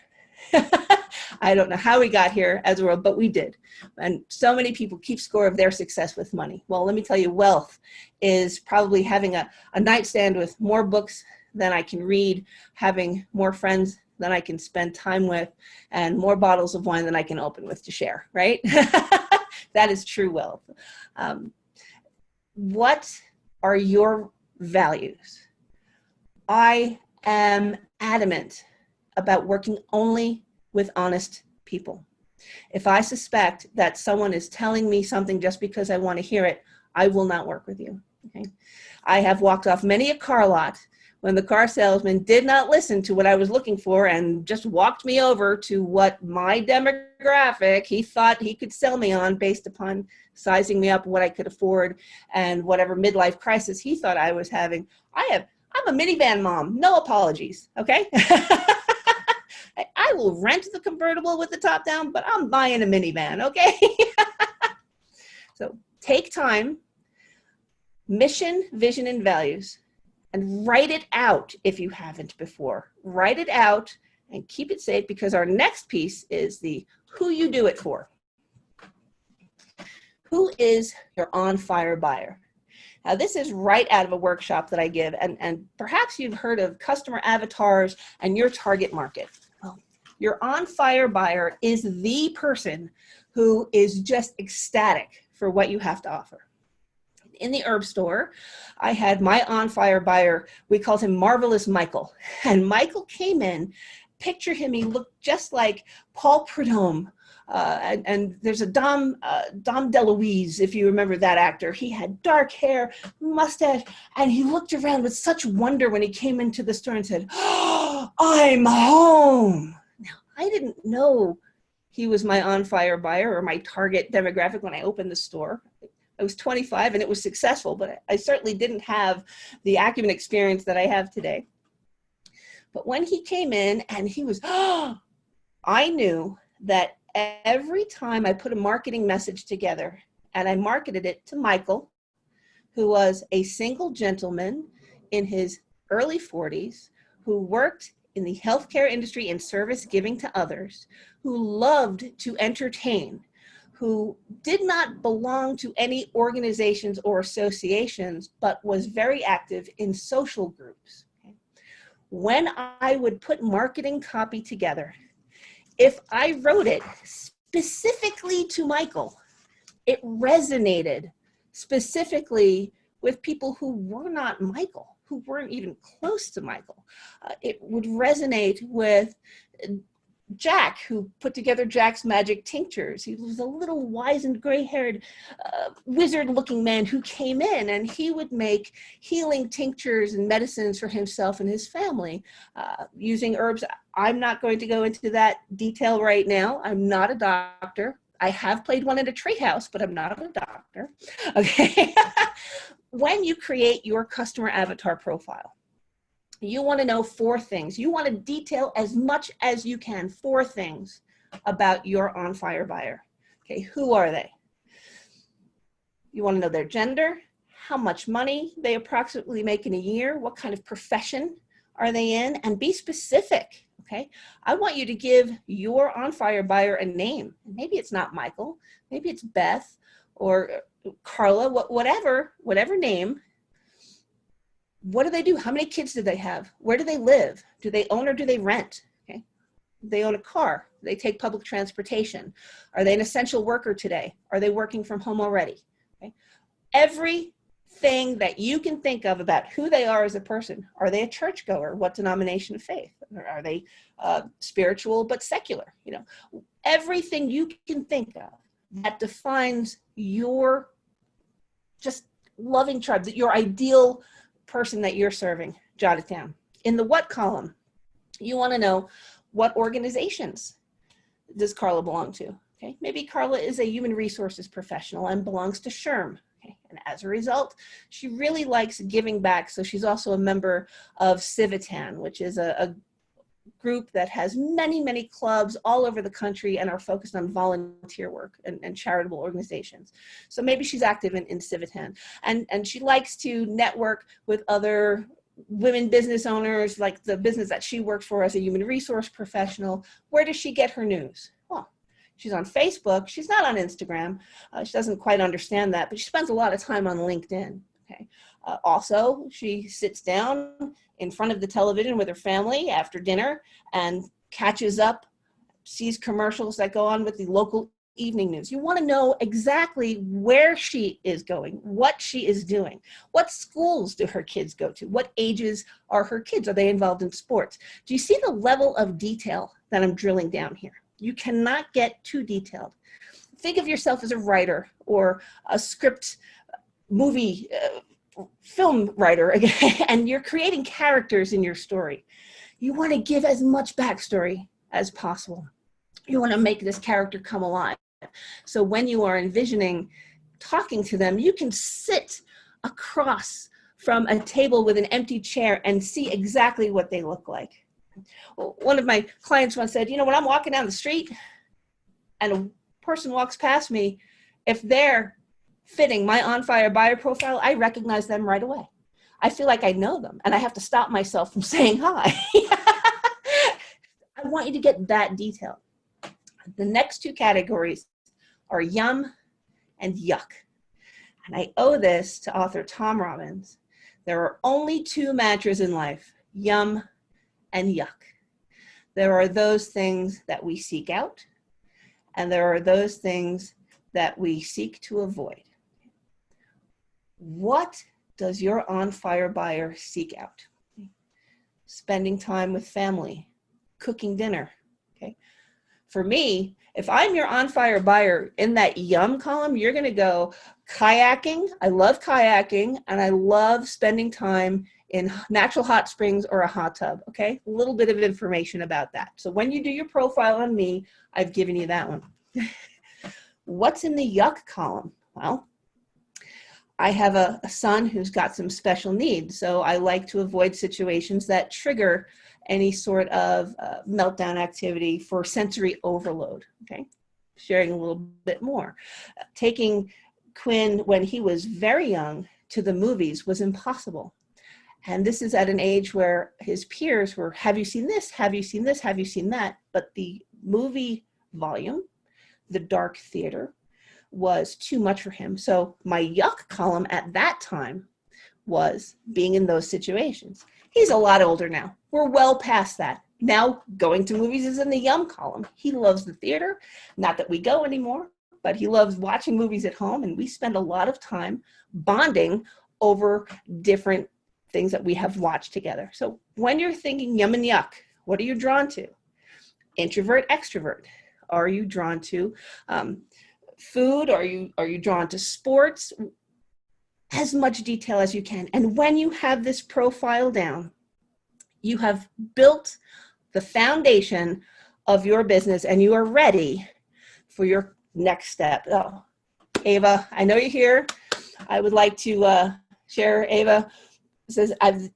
I don't know how we got here as a world, but we did. And so many people keep score of their success with money. Well, let me tell you, wealth is probably having a nightstand with more books than I can read, having more friends than I can spend time with, and more bottles of wine than I can open with to share, right? That is true wealth. What are your values? I am adamant about working only with honest people. If I suspect that someone is telling me something just because I want to hear it, I will not work with you. Okay? I have walked off many a car lot when the car salesman did not listen to what I was looking for and just walked me over to what my demographic he thought he could sell me on based upon sizing me up, what I could afford, and whatever midlife crisis he thought I was having. I'm a minivan mom, no apologies, okay? I will rent the convertible with the top down, but I'm buying a minivan, okay? So take time, mission, vision, and values, and write it out if you haven't before. Write it out and keep it safe, because our next piece is the who you do it for. Who is your on-fire buyer? Now, this is right out of a workshop that I give, and perhaps you've heard of customer avatars and your target market. Well, your on-fire buyer is the person who is just ecstatic for what you have to offer. In the herb store, I had my on-fire buyer, we called him Marvelous Michael. And Michael came in, picture him, he looked just like Paul Prudhomme. And there's a Dom DeLuise, if you remember that actor. He had dark hair, mustache, and he looked around with such wonder when he came into the store and said, "Oh, I'm home." Now, I didn't know he was my on-fire buyer or my target demographic when I opened the store. I was 25 and it was successful, but I certainly didn't have the acumen experience that I have today. But when he came in and he was, I knew that every time I put a marketing message together and I marketed it to Michael, who was a single gentleman in his early 40s, who worked in the healthcare industry in service giving to others, who loved to entertain, who did not belong to any organizations or associations, but was very active in social groups. Okay? When I would put marketing copy together, if I wrote it specifically to Michael, it resonated specifically with people who were not Michael, who weren't even close to Michael. It would resonate with Jack, who put together Jack's Magic Tinctures. He was a little wizened, gray-haired, wizard-looking man who came in, and he would make healing tinctures and medicines for himself and his family using herbs. I'm not going to go into that detail right now. I'm not a doctor. I have played one in a treehouse, but I'm not a doctor. Okay. When you create your customer avatar profile, you want to know 4 things. You want to detail as much as you can, 4 things about your on-fire buyer. Okay, who are they? You want to know their gender, how much money they approximately make in a year, what kind of profession are they in, and be specific. Okay, I want you to give your on-fire buyer a name. Maybe it's not Michael, maybe it's Beth or Carla, whatever name. What do they do? How many kids do they have? Where do they live? Do they own or do they rent? Okay. Do they own a car? Do they take public transportation? Are they an essential worker today? Are they working from home already? Okay. Everything that you can think of about who they are as a person. Are they a churchgoer? What denomination of faith? Are they spiritual but secular? You know, everything you can think of that defines your just loving tribe, that your ideal person that you're serving, jot it down. In the what column, you want to know what organizations does Carla belong to. Okay, maybe Carla is a human resources professional and belongs to SHRM. Okay, and as a result, she really likes giving back. So she's also a member of Civitan, which is a group that has many clubs all over the country and are focused on volunteer work and charitable organizations. So maybe she's active in Civitan, and she likes to network with other women business owners, like the business that she works for as a human resource professional. Where does she get her news? Well, she's on Facebook. She's not on Instagram. She doesn't quite understand that, but she spends a lot of time on LinkedIn. Okay. Also, she sits down in front of the television with her family after dinner and catches up, sees commercials that go on with the local evening news. You want to know exactly where she is going, what she is doing, what schools do her kids go to, what ages are her kids, are they involved in sports? Do you see the level of detail that I'm drilling down here? You cannot get too detailed. Think of yourself as a writer or a script movie film writer, and you're creating characters in your story. You want to give as much backstory as possible. You want to make this character come alive. So when you are envisioning talking to them, you can sit across from a table with an empty chair and see exactly what they look like. Well, one of my clients once said, you know, when I'm walking down the street and a person walks past me, if they're fitting my on-fire buyer profile, I recognize them right away. I feel like I know them and I have to stop myself from saying hi. I want you to get that detail. The next two categories are yum and yuck. And I owe this to author Tom Robbins. There are only two mantras in life, yum and yuck. There are those things that we seek out, and there are those things that we seek to avoid. What does your on-fire buyer seek out? Spending time with family, cooking dinner, okay? For me, if I'm your on-fire buyer in that yum column, you're gonna go kayaking. I love kayaking, and I love spending time in natural hot springs or a hot tub, okay? A little bit of information about that. So when you do your profile on me, I've given you that one. What's in the yuck column? Well, I have a son who's got some special needs, so I like to avoid situations that trigger any sort of meltdown activity for sensory overload, okay? Sharing a little bit more. Taking Quinn when he was very young to the movies was impossible. And this is at an age where his peers were, have you seen this? Have you seen this? Have you seen that? But the movie volume, the dark theater, was too much for him. So my yuck column at that time was being in those situations. He's a lot older now. We're well past that. Now going to movies is in the yum column. He loves the theater. Not that we go anymore, but he loves watching movies at home, and we spend a lot of time bonding over different things that we have watched together. So when you're thinking yum and yuck, what are you drawn to? Introvert, extrovert. Are you drawn to food? Are you drawn to sports? As much detail as you can. And when you have this profile down, you have built the foundation of your business and you are ready for your next step. Oh, Ava, I know you're here. I would like to share. Ava says, I've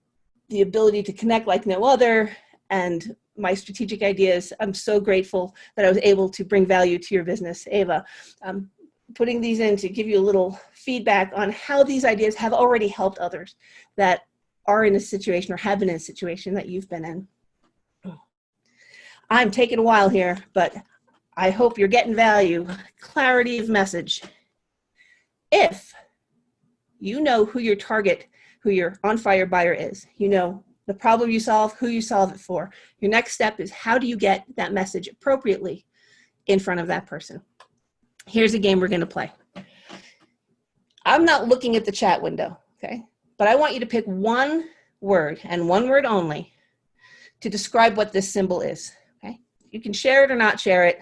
the ability to connect like no other, and my strategic ideas. I'm so grateful that I was able to bring value to your business. Ava, putting these in to give you a little feedback on how these ideas have already helped others that are in a situation or have been in a situation that you've been in. I'm taking a while here, but I hope you're getting value. Clarity of message. If you know who your target, who your on-fire buyer is, you know the problem you solve, who you solve it for, your next step is how do you get that message appropriately in front of that person? Here's a game we're going to play. I'm not looking at the chat window, okay? But I want you to pick one word and one word only to describe what this symbol is, okay? You can share it or not share it.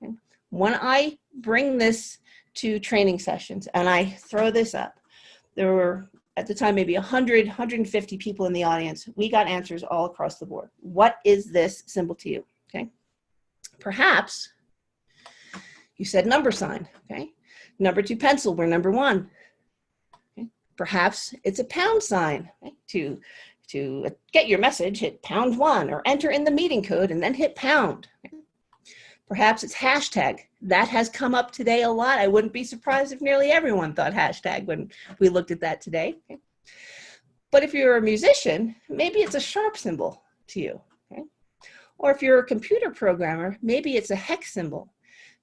Okay? When I bring this to training sessions and I throw this up, there were at the time maybe 100, 150 people in the audience. We got answers all across the board. What is this symbol to you, okay? Perhaps you said number sign, okay? Number 2 pencil, we're number 1. Okay? Perhaps it's a pound sign, okay? To get your message, hit #1 or enter in the meeting code and then hit pound. Okay? Perhaps it's hashtag. That has come up today a lot. I wouldn't be surprised if nearly everyone thought hashtag when we looked at that today. Okay? But if you're a musician, maybe it's a sharp symbol to you. Okay? Or if you're a computer programmer, maybe it's a hex symbol,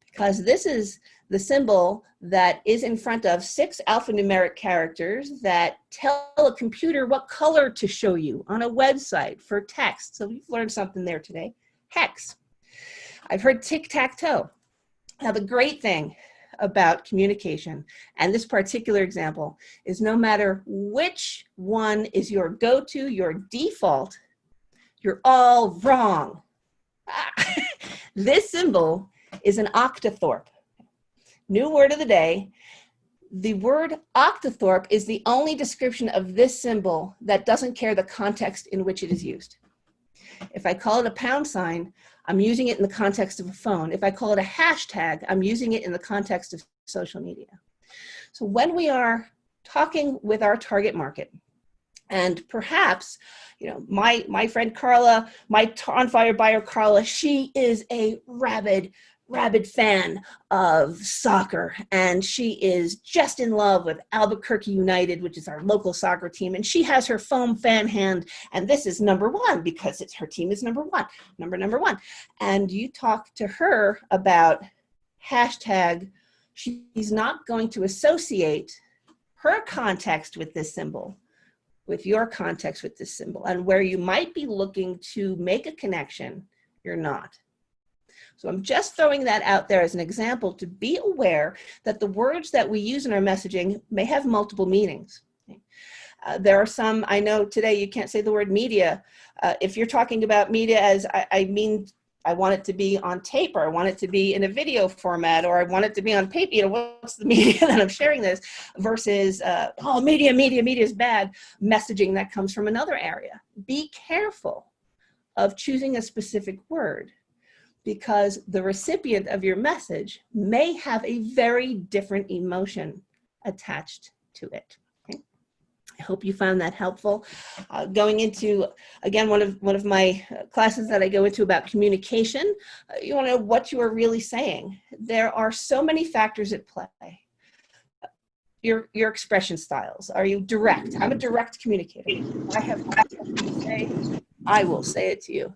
because this is the symbol that is in front of 6 alphanumeric characters that tell a computer what color to show you on a website for text. So we've learned something there today. Hex. I've heard tic-tac-toe. Now the great thing about communication, and this particular example, is no matter which one is your go-to, your default, you're all wrong. This symbol is an octothorpe. New word of the day. The word octothorpe is the only description of this symbol that doesn't care the context in which it is used. If I call it a pound sign, I'm using it in the context of a phone. If I call it a hashtag, I'm using it in the context of social media. So when we are talking with our target market, and perhaps, you know, my friend Carla, my on-fire buyer Carla, she is a rabid rabid fan of soccer, and she is just in love with Albuquerque United, which is our local soccer team, and she has her foam fan hand, and this is number one because her team is number one, number one. And you talk to her about hashtag, she's not going to associate her context with this symbol with your context with this symbol, and where you might be looking to make a connection, you're not. So I'm just throwing that out there as an example to be aware that the words that we use in our messaging may have multiple meanings. There are some, I know today you can't say the word media. If you're talking about media as, I mean, I want it to be on tape, or I want it to be in a video format, or I want it to be on paper, you know, what's the media that I'm sharing this versus, oh, media is bad, messaging that comes from another area. Be careful of choosing a specific word, because the recipient of your message may have a very different emotion attached to it. Okay? I hope you found that helpful. Going into, again, one of my classes that I go into about communication, you want to know what you are really saying. There are so many factors at play. Your expression styles. Are you direct? I'm a direct communicator. I have something to say, I will say it to you.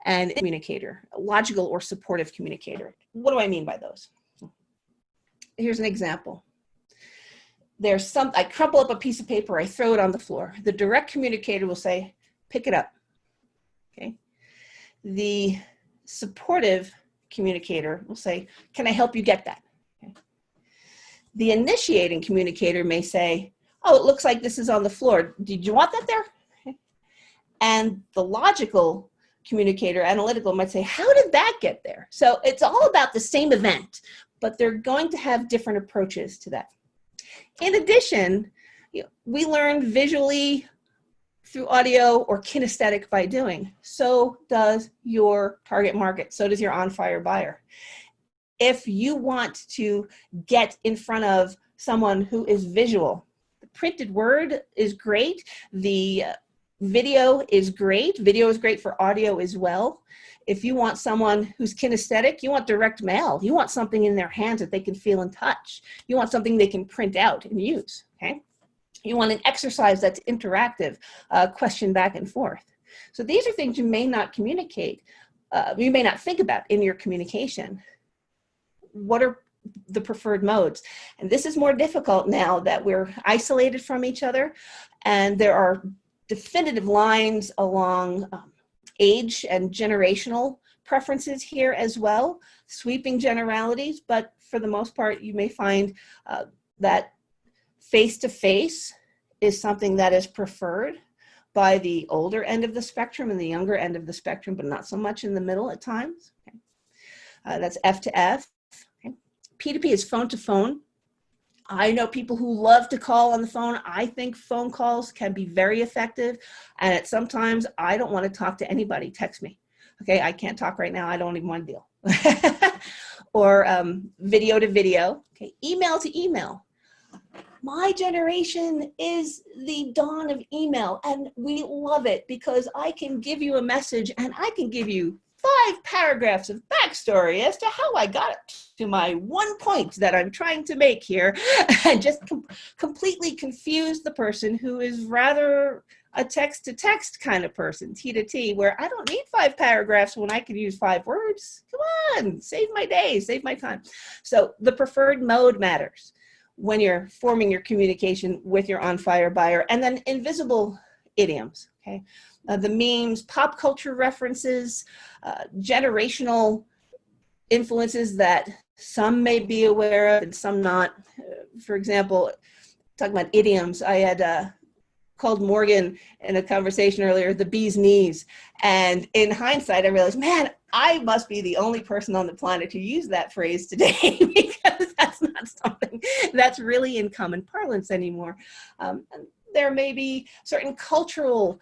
And communicator, a logical or supportive communicator. What do I mean by those? Here's an example. There's I crumple up a piece of paper, I throw it on the floor. The direct communicator will say, pick it up. Okay. The supportive communicator will say, can I help you get that? Okay. The initiating communicator may say, oh, it looks like this is on the floor. Did you want that there? Okay. And the logical communicator, analytical, might say, how did that get there? So it's all about the same event, but they're going to have different approaches to that. In addition, we learn visually through audio or kinesthetic by doing. So does your target market. So does your on-fire buyer. If you want to get in front of someone who is visual, the printed word is great. The video is great. Video is great for audio as well. If you want someone who's kinesthetic, you want direct mail. You want something in their hands that they can feel and touch. You want something they can print out and use, okay? You want an exercise that's interactive, question back and forth. So these are things you may not communicate, you may not think about in your communication. What are the preferred modes? And this is more difficult now that we're isolated from each other, and there are definitive lines along age and generational preferences here as well, sweeping generalities, but for the most part, you may find that face-to-face is something that is preferred by the older end of the spectrum and the younger end of the spectrum, but not so much in the middle at times. Okay. That's F to F. Okay. P2P is phone to phone. I know people who love to call on the phone. I think phone calls can be very effective. And at sometimes I don't want to talk to anybody. Text me. Okay, I can't talk right now. I don't even want to deal. Or video to video. Okay, email to email. My generation is the dawn of email, and we love it because I can give you a message and I can give you 5 paragraphs of backstory as to how I got to my one point that I'm trying to make here, and just completely confuse the person who is rather a text-to-text kind of person, T to T, where I don't need 5 paragraphs when I can use 5 words. Come on, save my day, save my time. So the preferred mode matters when you're forming your communication with your on-fire buyer. And then invisible idioms, okay? The memes, pop culture references, generational influences that some may be aware of and some not. For example, talking about idioms, I had called Morgan in a conversation earlier, the bee's knees. And in hindsight, I realized, man, I must be the only person on the planet who used that phrase today because that's not something that's really in common parlance anymore. And there may be certain cultural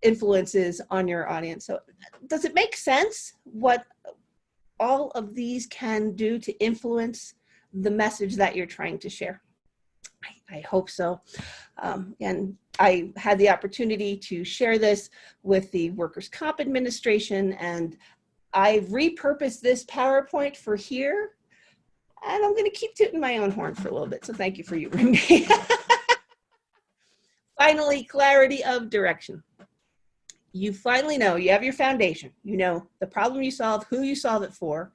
influences on your audience. So does it make sense what all of these can do to influence the message that you're trying to share? I hope so. And I had the opportunity to share this with the Workers' Comp Administration, and I've repurposed this PowerPoint for here, and I'm going to keep tooting my own horn for a little bit. So thank you for humoring me. Finally, clarity of direction. You finally know, you have your foundation. You know the problem you solve, who you solve it for.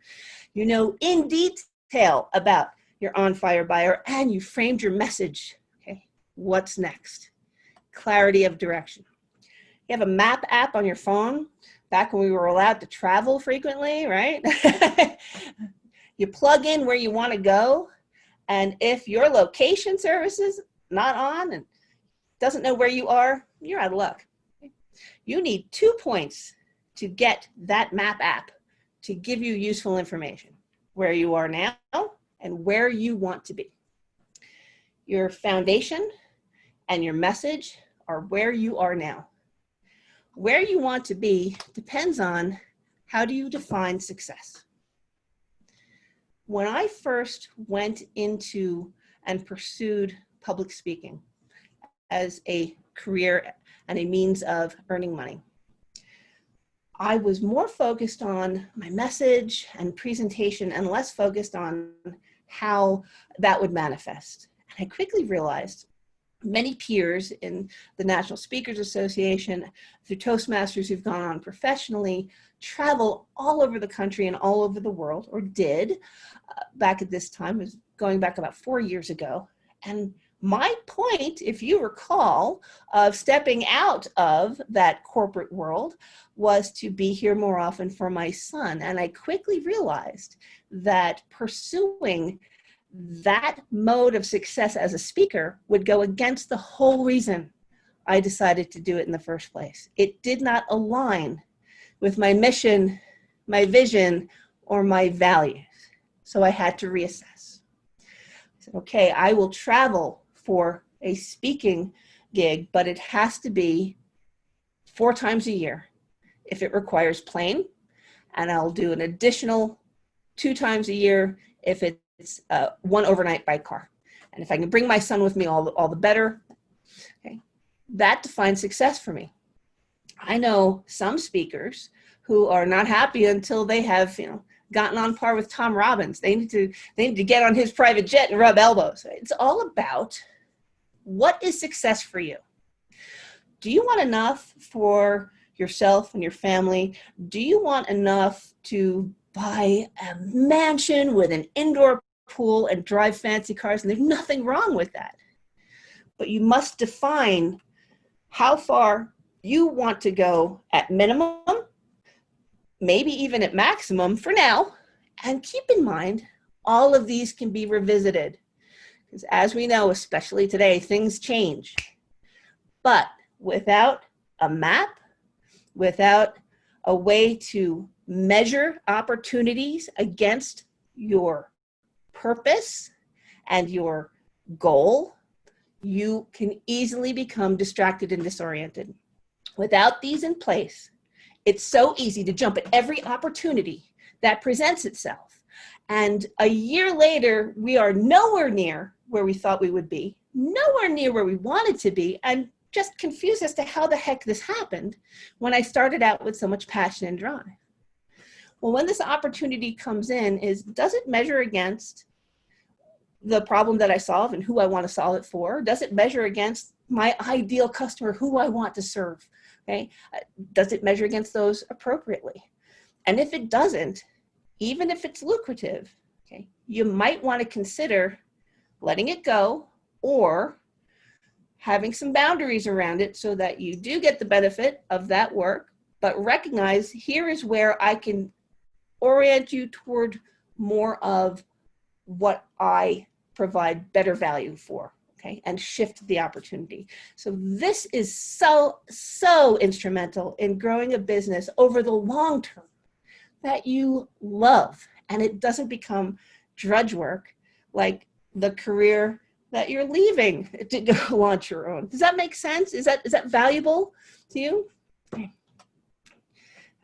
You know in detail about your on-fire buyer, and you framed your message. Okay, what's next? Clarity of direction. You have a map app on your phone, back when we were allowed to travel frequently, right? You plug in where you want to go, and if your location service is not on and doesn't know where you are, you're out of luck. You need 2 points to get that map app to give you useful information, where you are now and where you want to be. Your foundation and your message are where you are now. Where you want to be depends on how do you define success. When I first went into and pursued public speaking as a career and a means of earning money, I was more focused on my message and presentation and less focused on how that would manifest. And I quickly realized many peers in the National Speakers Association, through Toastmasters who've gone on professionally, travel all over the country and all over the world, or did back at this time, was going back about 4 years ago. And my point, if you recall, of stepping out of that corporate world was to be here more often for my son. And I quickly realized that pursuing that mode of success as a speaker would go against the whole reason I decided to do it in the first place. It did not align with my mission, my vision, or my values. So I had to reassess. I said, okay, I will travel for a speaking gig, but it has to be 4 times a year if it requires plane, and I'll do an additional 2 times a year if it's 1 overnight by car. And if I can bring my son with me, all the better. Okay. That defines success for me. I know some speakers who are not happy until they have, gotten on par with Tom Robbins. They need to get on his private jet and rub elbows. It's all about what is success for you. Do you want enough for yourself and your family? Do you want enough to buy a mansion with an indoor pool and drive fancy cars? And there's nothing wrong with that. But you must define how far you want to go at minimum, maybe even at maximum for now. And keep in mind, all of these can be revisited. Because as we know, especially today, things change. But without a map, without a way to measure opportunities against your purpose and your goal, you can easily become distracted and disoriented. Without these in place, it's so easy to jump at every opportunity that presents itself. And a year later, we are nowhere near where we thought we would be, nowhere near where we wanted to be, and just confused as to how the heck this happened when I started out with so much passion and drive. Well, when this opportunity comes in, does it measure against the problem that I solve and who I want to solve it for? Does it measure against my ideal customer, who I want to serve? Okay? Does it measure against those appropriately? And if it doesn't, even if it's lucrative, okay, you might want to consider letting it go or having some boundaries around it so that you do get the benefit of that work, but recognize here is where I can orient you toward more of what I provide better value for, okay, and shift the opportunity. So this is so instrumental in growing a business over the long term that you love, and it doesn't become drudge work like the career that you're leaving to go launch your own. Does that make sense? Is that valuable to you? Okay.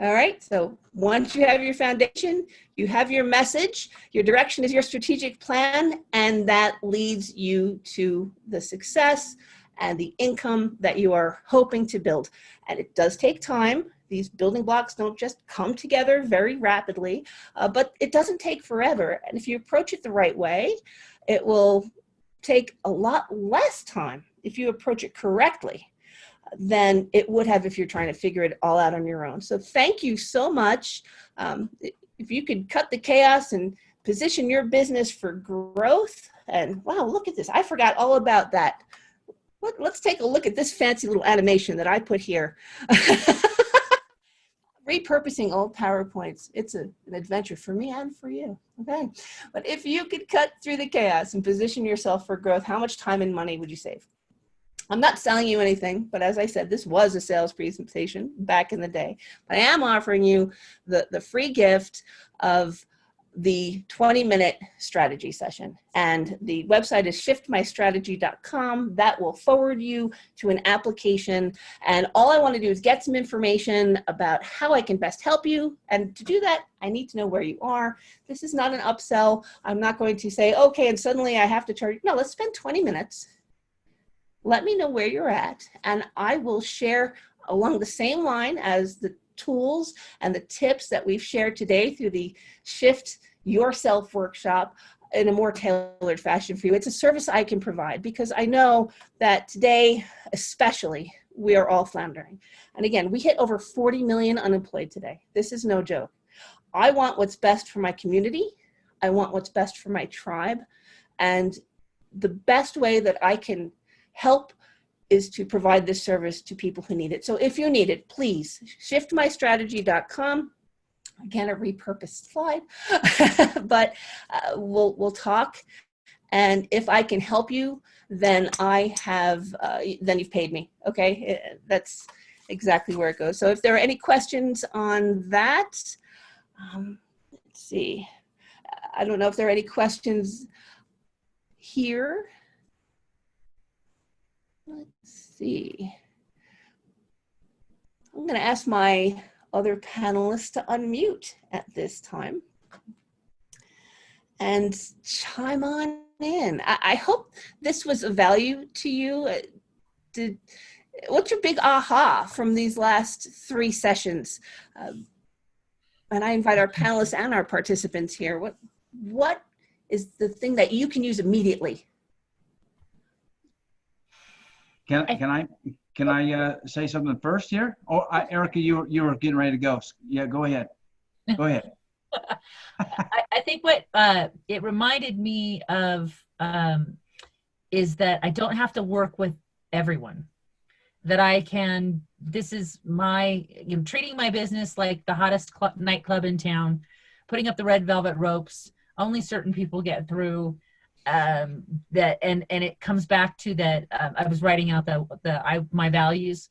All right, so once you have your foundation, you have your message, your direction is your strategic plan, and that leads you to the success and the income that you are hoping to build. And it does take time. These building blocks don't just come together very rapidly, but it doesn't take forever. And if you approach it the right way, it will take a lot less time if you approach it correctly than it would have if you're trying to figure it all out on your own. So thank you so much. If you could cut the chaos and position your business for growth, and wow, look at this. I forgot all about that. Let's take a look at this fancy little animation that I put here. Repurposing old PowerPoints. It's an adventure for me and for you, okay? But if you could cut through the chaos and position yourself for growth, how much time and money would you save? I'm not selling you anything, but as I said, this was a sales presentation back in the day. But I am offering you the free gift of the 20-minute strategy session. And the website is shiftmystrategy.com. That will forward you to an application. And all I want to do is get some information about how I can best help you. And to do that, I need to know where you are. This is not an upsell. I'm not going to say, okay, and suddenly I have to charge. No, let's spend 20 minutes. Let me know where you're at, and I will share along the same line as the tools and the tips that we've shared today through the Shift Yourself workshop in a more tailored fashion for you. It's a service I can provide because I know that today, especially, we are all floundering. And again, we hit over 40 million unemployed today. This is no joke. I want what's best for my community. I want what's best for my tribe. And the best way that I can help is to provide this service to people who need it. So if you need it, please, shiftmystrategy.com. Again, a repurposed slide, but we'll talk. And if I can help you, then then you've paid me, okay? That's exactly where it goes. So if there are any questions on that, let's see. I don't know if there are any questions here. Let's see. I'm going to ask my other panelists to unmute at this time and chime on in. I hope this was of value to you. What's your big aha from these last 3 sessions? And I invite our panelists and our participants here. What is the thing that you can use immediately? Can I say something first here? Oh, Erika, you were getting ready to go. Yeah, go ahead. Go ahead. I think what it reminded me of is that I don't have to work with everyone. That I can, this is treating my business like the hottest nightclub in town, putting up the red velvet ropes, only certain people get through. And it comes back to that. I was writing out my values.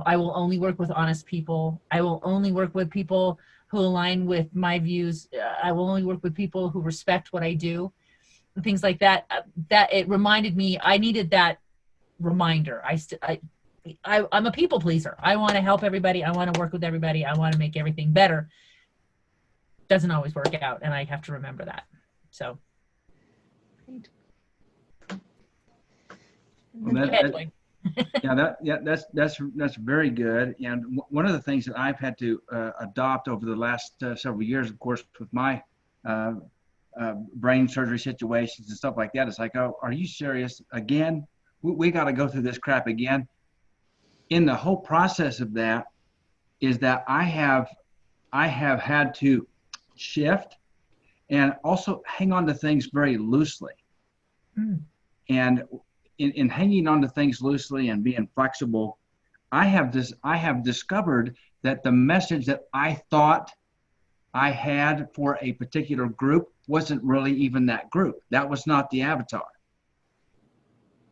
I will only work with honest people. I will only work with people who align with my views. I will only work with people who respect what I do, and things like that. That it reminded me. I needed that reminder. I'm a people pleaser. I want to help everybody. I want to work with everybody. I want to make everything better. Doesn't always work out, and I have to remember that. So. Well, that's very good. And one of the things that I've had to adopt over the last several years, of course, with my brain surgery situations and stuff like that, it's like, oh, are you serious again? We got to go through this crap again. In the whole process of that, is that I have had to shift and also hang on to things very loosely. Mm. And in hanging on to things loosely and being flexible, I have discovered that the message that I thought I had for a particular group wasn't really even that group. That was not the avatar.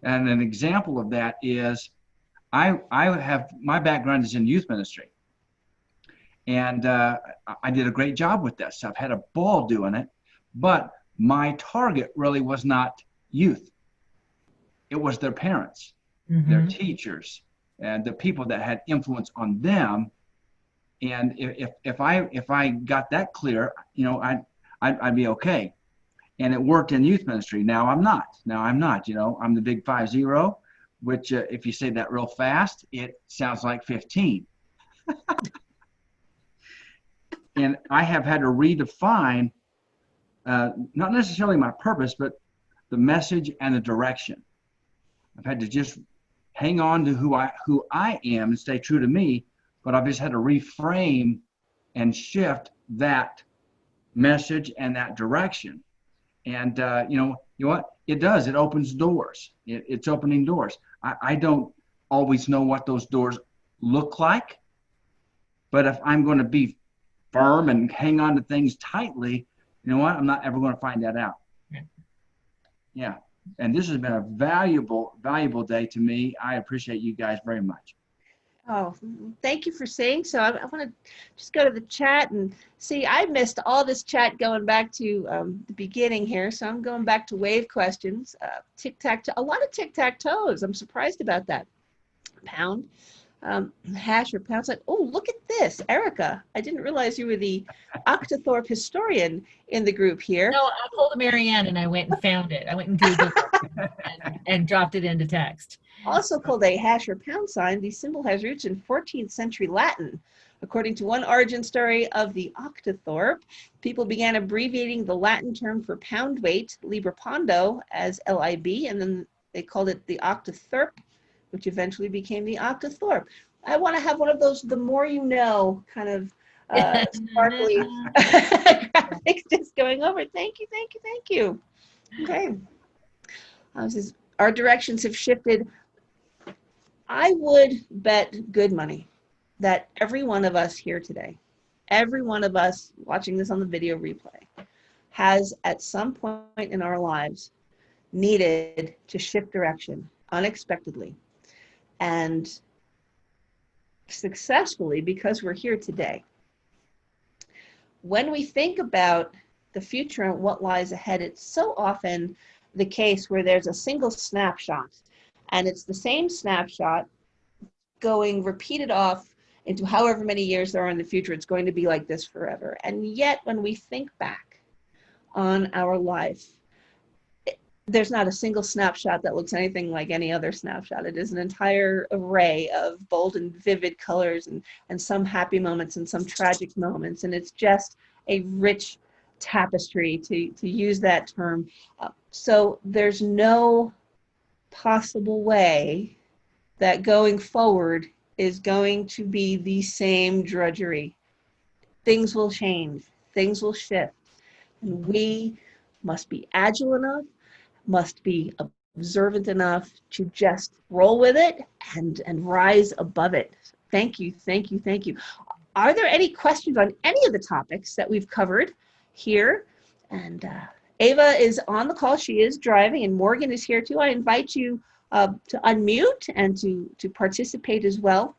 And an example of that is I have, my background is in youth ministry. And I did a great job with that stuff, had a ball doing it, but my target really was not youth. It was their parents, mm-hmm. their teachers, and the people that had influence on them. And if I got that clear, I'd be okay. And it worked in youth ministry. Now I'm not. I'm the big 5-0, which if you say that real fast, it sounds like 15. And I have had to redefine not necessarily my purpose, but the message and the direction. I've had to just hang on to who I am and stay true to me, but I've just had to reframe and shift that message and that direction. And you know what it does? It opens doors. It's opening doors. I don't always know what those doors look like, but if I'm going to be firm and hang on to things tightly, you know what? I'm not ever going to find that out. Yeah. And this has been a valuable day to me. I appreciate you guys very much. Oh, thank you for saying so. I want to just go to the chat and see. I missed all this chat going back to the beginning here, so I'm going back to wave questions. Tic-tac-toe, a lot of tic-tac-toes. I'm surprised about that. Pound, hash or pound sign. Oh, look at this, Erika. I didn't realize you were the Octothorpe historian in the group here. No, I pulled a Marianne and I went and found it. I went and Googled it and dropped it into text. Also called a hash or pound sign, the symbol has roots in 14th century Latin. According to one origin story of the Octothorpe, people began abbreviating the Latin term for pound weight, libra pondo, as LIB, and then they called it the Octothorpe, which eventually became the Octothorpe. I want to have one of those the more you know kind of sparkly graphics just going over. Thank you, thank you, thank you. Okay. Our directions have shifted. I would bet good money that every one of us here today, every one of us watching this on the video replay, has at some point in our lives needed to shift direction unexpectedly and successfully because we're here today. When we think about the future and what lies ahead, it's so often the case where there's a single snapshot. And it's the same snapshot going repeated off into however many years there are in the future. It's going to be like this forever. And yet, when we think back on our life, there's not a single snapshot that looks anything like any other snapshot. It is an entire array of bold and vivid colors and some happy moments and some tragic moments. And it's just a rich tapestry, to use that term. So there's no possible way that going forward is going to be the same drudgery. Things will change, things will shift, and we must be agile enough, must be observant enough to just roll with it and rise above it. Thank you, thank you, thank you. Are there any questions on any of the topics that we've covered here? And Ava is on the call. She is driving, and Morgan is here too. I invite you to unmute and to participate as well.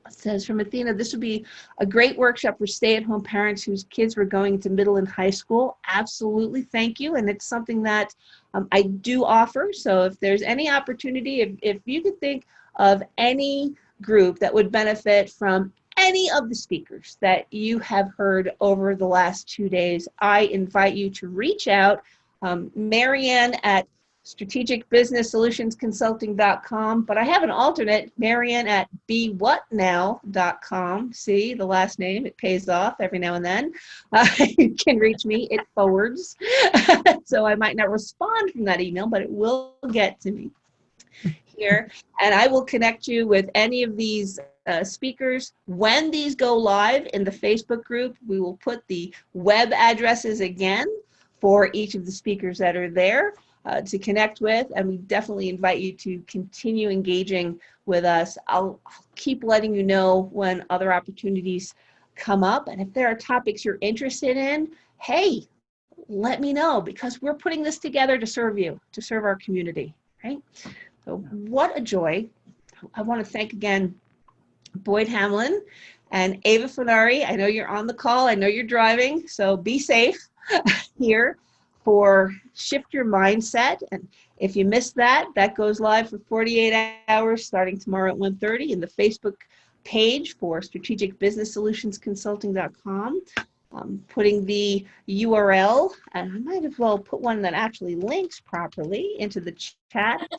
It says from Athena, this would be a great workshop for stay-at-home parents whose kids were going to middle and high school. Absolutely, thank you. And it's something that I do offer. So if there's any opportunity, if you could think of any group that would benefit from any of the speakers that you have heard over the last 2 days, I invite you to reach out. Marianne at strategicbusinesssolutionsconsulting.com, but I have an alternate, Marianne at bewhatnow.com. See, the last name, it pays off every now and then. You can reach me, it forwards. So I might not respond from that email, but it will get to me here. And I will connect you with any of these speakers. When these go live in the Facebook group, we will put the web addresses again for each of the speakers that are there to connect with, and we definitely invite you to continue engaging with us. I'll keep letting you know when other opportunities come up, and if there are topics you're interested in, hey, let me know, because we're putting this together to serve you, to serve our community, right? So what a joy. I want to thank again Boyd Hamlin and Ava Funari. I know you're on the call, I know you're driving, so be safe here for Shift Your Mindset. And if you missed that, that goes live for 48 hours starting tomorrow at 1:30 in the Facebook page for strategicbusinesssolutionsconsulting.com. Putting the URL, and I might as well put one that actually links properly into the chat.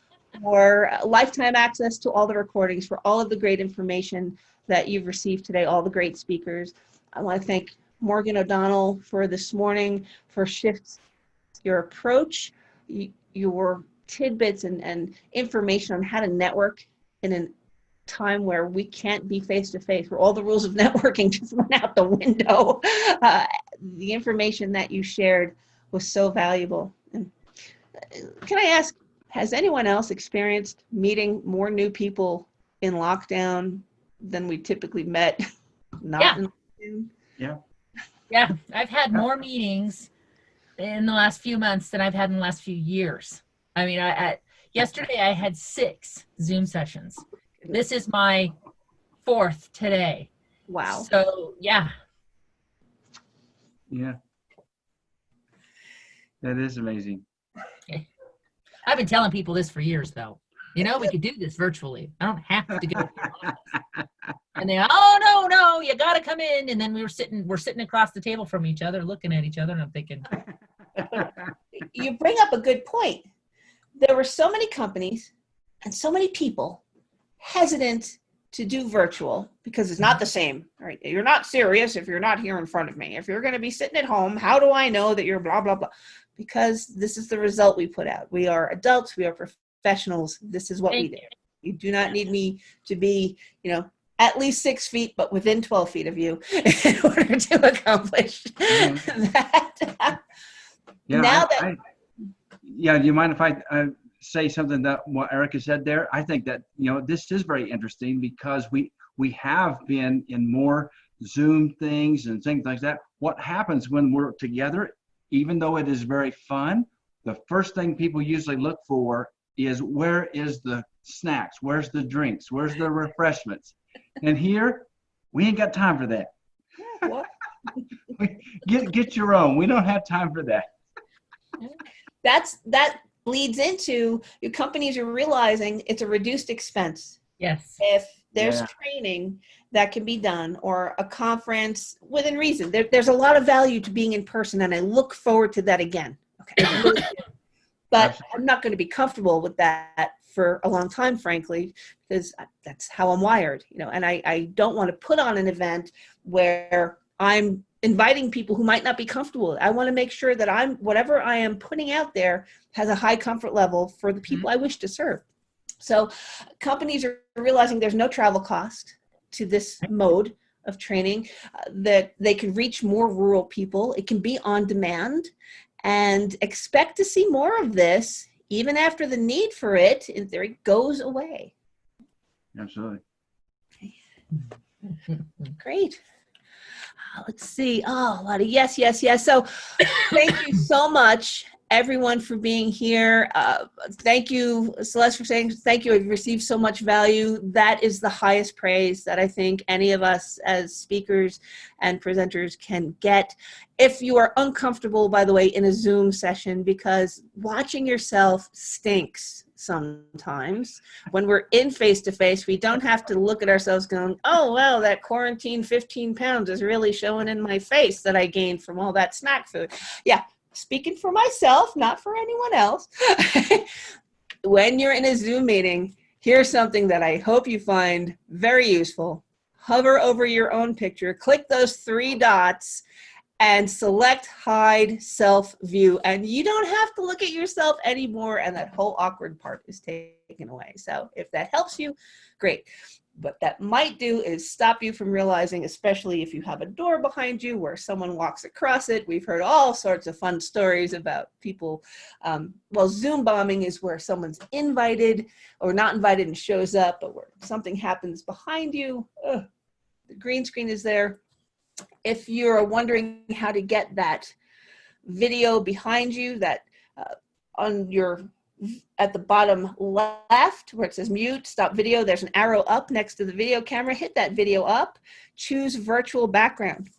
for lifetime access to all the recordings, for all of the great information that you've received today, all the great speakers. I want to thank Morgan O'Donnell for this morning, for shifts your approach, your tidbits and information on how to network in a time where we can't be face to face, where all the rules of networking just went out the window. The information that you shared was so valuable. And can I ask, has anyone else experienced meeting more new people in lockdown than we typically met? Not in lockdown? Yeah, I've had more meetings in the last few months than I've had in the last few years. I mean, yesterday I had 6 Zoom sessions. This is my 4th today. Wow. So, yeah. Yeah. That is amazing. I've been telling people this for years, though. You know, we could do this virtually. I don't have to go to the office. And they, oh, no, you got to come in. And then we're sitting across the table from each other, looking at each other. And I'm thinking. You bring up a good point. There were so many companies and so many people hesitant to do virtual because it's not the same. Right? You're not serious if you're not here in front of me. If you're going to be sitting at home, how do I know that you're blah, blah, blah? Because this is the result we put out. We are adults. We are professionals. This is what we do. You do not need me to be, at least 6 feet, but within 12 feet of you in order to accomplish that. Yeah, do you mind if I say something that what Erika said there? I think that, this is very interesting because we have been in more Zoom things and things like that. What happens when we're together, even though it is very fun, the first thing people usually look for is where is the snacks? Where's the drinks? Where's the refreshments? And here, we ain't got time for that. What? Get your own. We don't have time for that. That bleeds into your companies are realizing it's a reduced expense. Yes. If there's training that can be done or a conference within reason, there's a lot of value to being in person, and I look forward to that again. Okay. But absolutely. I'm not going to be comfortable with that for a long time, frankly, because that's how I'm wired, and I don't want to put on an event where I'm inviting people who might not be comfortable. I want to make sure that whatever I am putting out there has a high comfort level for the people I wish to serve. So companies are realizing there's no travel cost to this mode of training, that they can reach more rural people. It can be on demand, and expect to see more of this even after the need for it, in theory, goes away. Absolutely. Great. Let's see. Oh, a lot of yes. So thank you so much, everyone, for being here. Thank you, Celeste, for saying thank you. I've received so much value. That is the highest praise that I think any of us as speakers and presenters can get. If you are uncomfortable, by the way, in a Zoom session, because watching yourself stinks sometimes. When we're in face-to-face, we don't have to look at ourselves going, oh, well, that quarantine 15 pounds is really showing in my face that I gained from all that snack food. Yeah, speaking for myself, not for anyone else. When you're in a Zoom meeting, here's something that I hope you find very useful. Hover over your own picture, click those 3 dots, and select hide self view. And you don't have to look at yourself anymore, and that whole awkward part is taken away. So if that helps you, great. What that might do is stop you from realizing, especially if you have a door behind you where someone walks across it. We've heard all sorts of fun stories about people. Well, Zoom bombing is where someone's invited or not invited and shows up, but where something happens behind you. The green screen is there. If you're wondering how to get that video behind you, that at the bottom left where it says mute, stop video, there's an arrow up next to the video camera. Hit that video up, choose virtual background.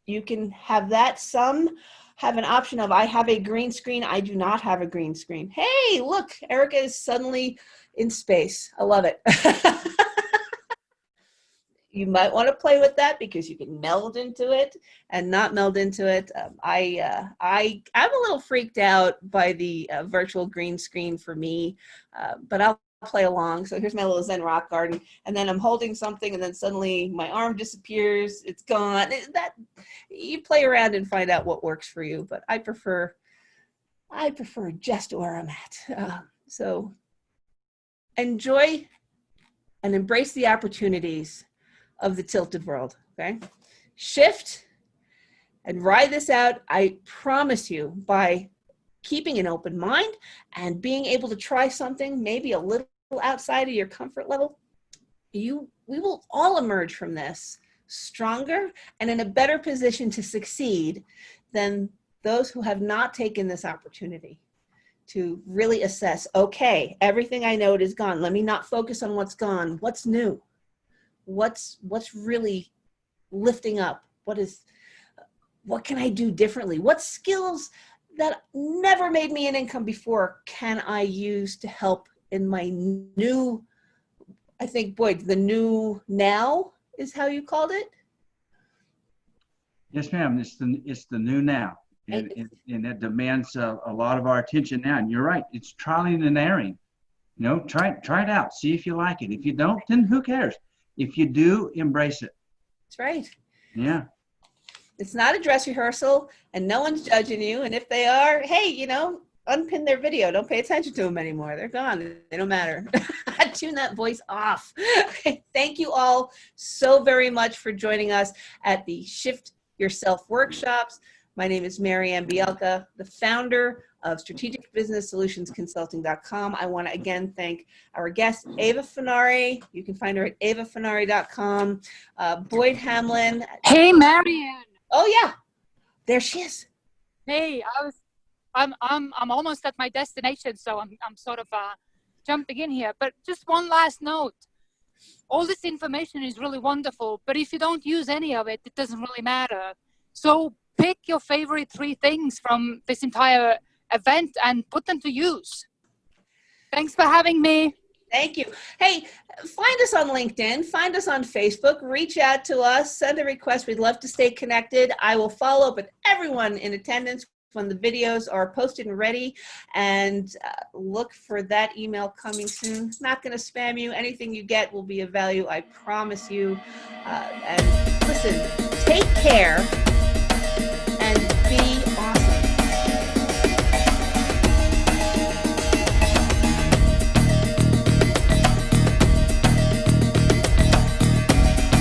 You can have that. Some have an option of I have a green screen, I do not have a green screen. Hey, look, Erika is suddenly in space. I love it. You might want to play with that because you can meld into it and not meld into it. I'm a little freaked out by the virtual green screen for me, but I'll play along. So here's my little Zen rock garden, and then I'm holding something, and then suddenly my arm disappears. It's gone. That you play around and find out what works for you. But I prefer just where I'm at. So enjoy and embrace the opportunities of the tilted world. Okay, shift and ride this out. I promise you, by keeping an open mind and being able to try something maybe a little outside of your comfort level, we will all emerge from this stronger and in a better position to succeed than those who have not taken this opportunity to really assess, okay, everything I know is gone. Let me not focus on what's gone. What's new? What's really lifting up? What can I do differently? What skills that never made me an income before can I use to help in my new, I think, Boyd, the new now is how you called it? Yes, ma'am. It's the new now. And that demands a lot of our attention now. And you're right. It's trialing and erroring. You know, try it out. See if you like it. If you don't, then who cares? If you do, embrace it. That's right. Yeah. It's not a dress rehearsal, and no one's judging you. And if they are, hey, you know, unpin their video. Don't pay attention to them anymore. They're gone. They don't matter. Tune that voice off. Okay. Thank you all so very much for joining us at the Shift Yourself workshops. My name is Marianne Bjelke, the founder of Strategic Business Solutions Consulting.com. I want to again thank our guest, Ava Finari. You can find her at avafinari.com. Boyd Hamlin. Hey, Marianne. Oh yeah, there she is. Hey, I'm almost at my destination, so I'm sort of jumping in here. But just one last note. All this information is really wonderful, but if you don't use any of it, it doesn't really matter. So pick your favorite 3 things from this entire event and put them to use. Thanks for having me. Thank you. Hey, find us on LinkedIn, find us on Facebook, reach out to us, send a request. We'd love to stay connected. I will follow up with everyone in attendance when the videos are posted and ready, and look for that email coming soon. Not going to spam you. Anything you get will be of value, I promise you. And listen, take care.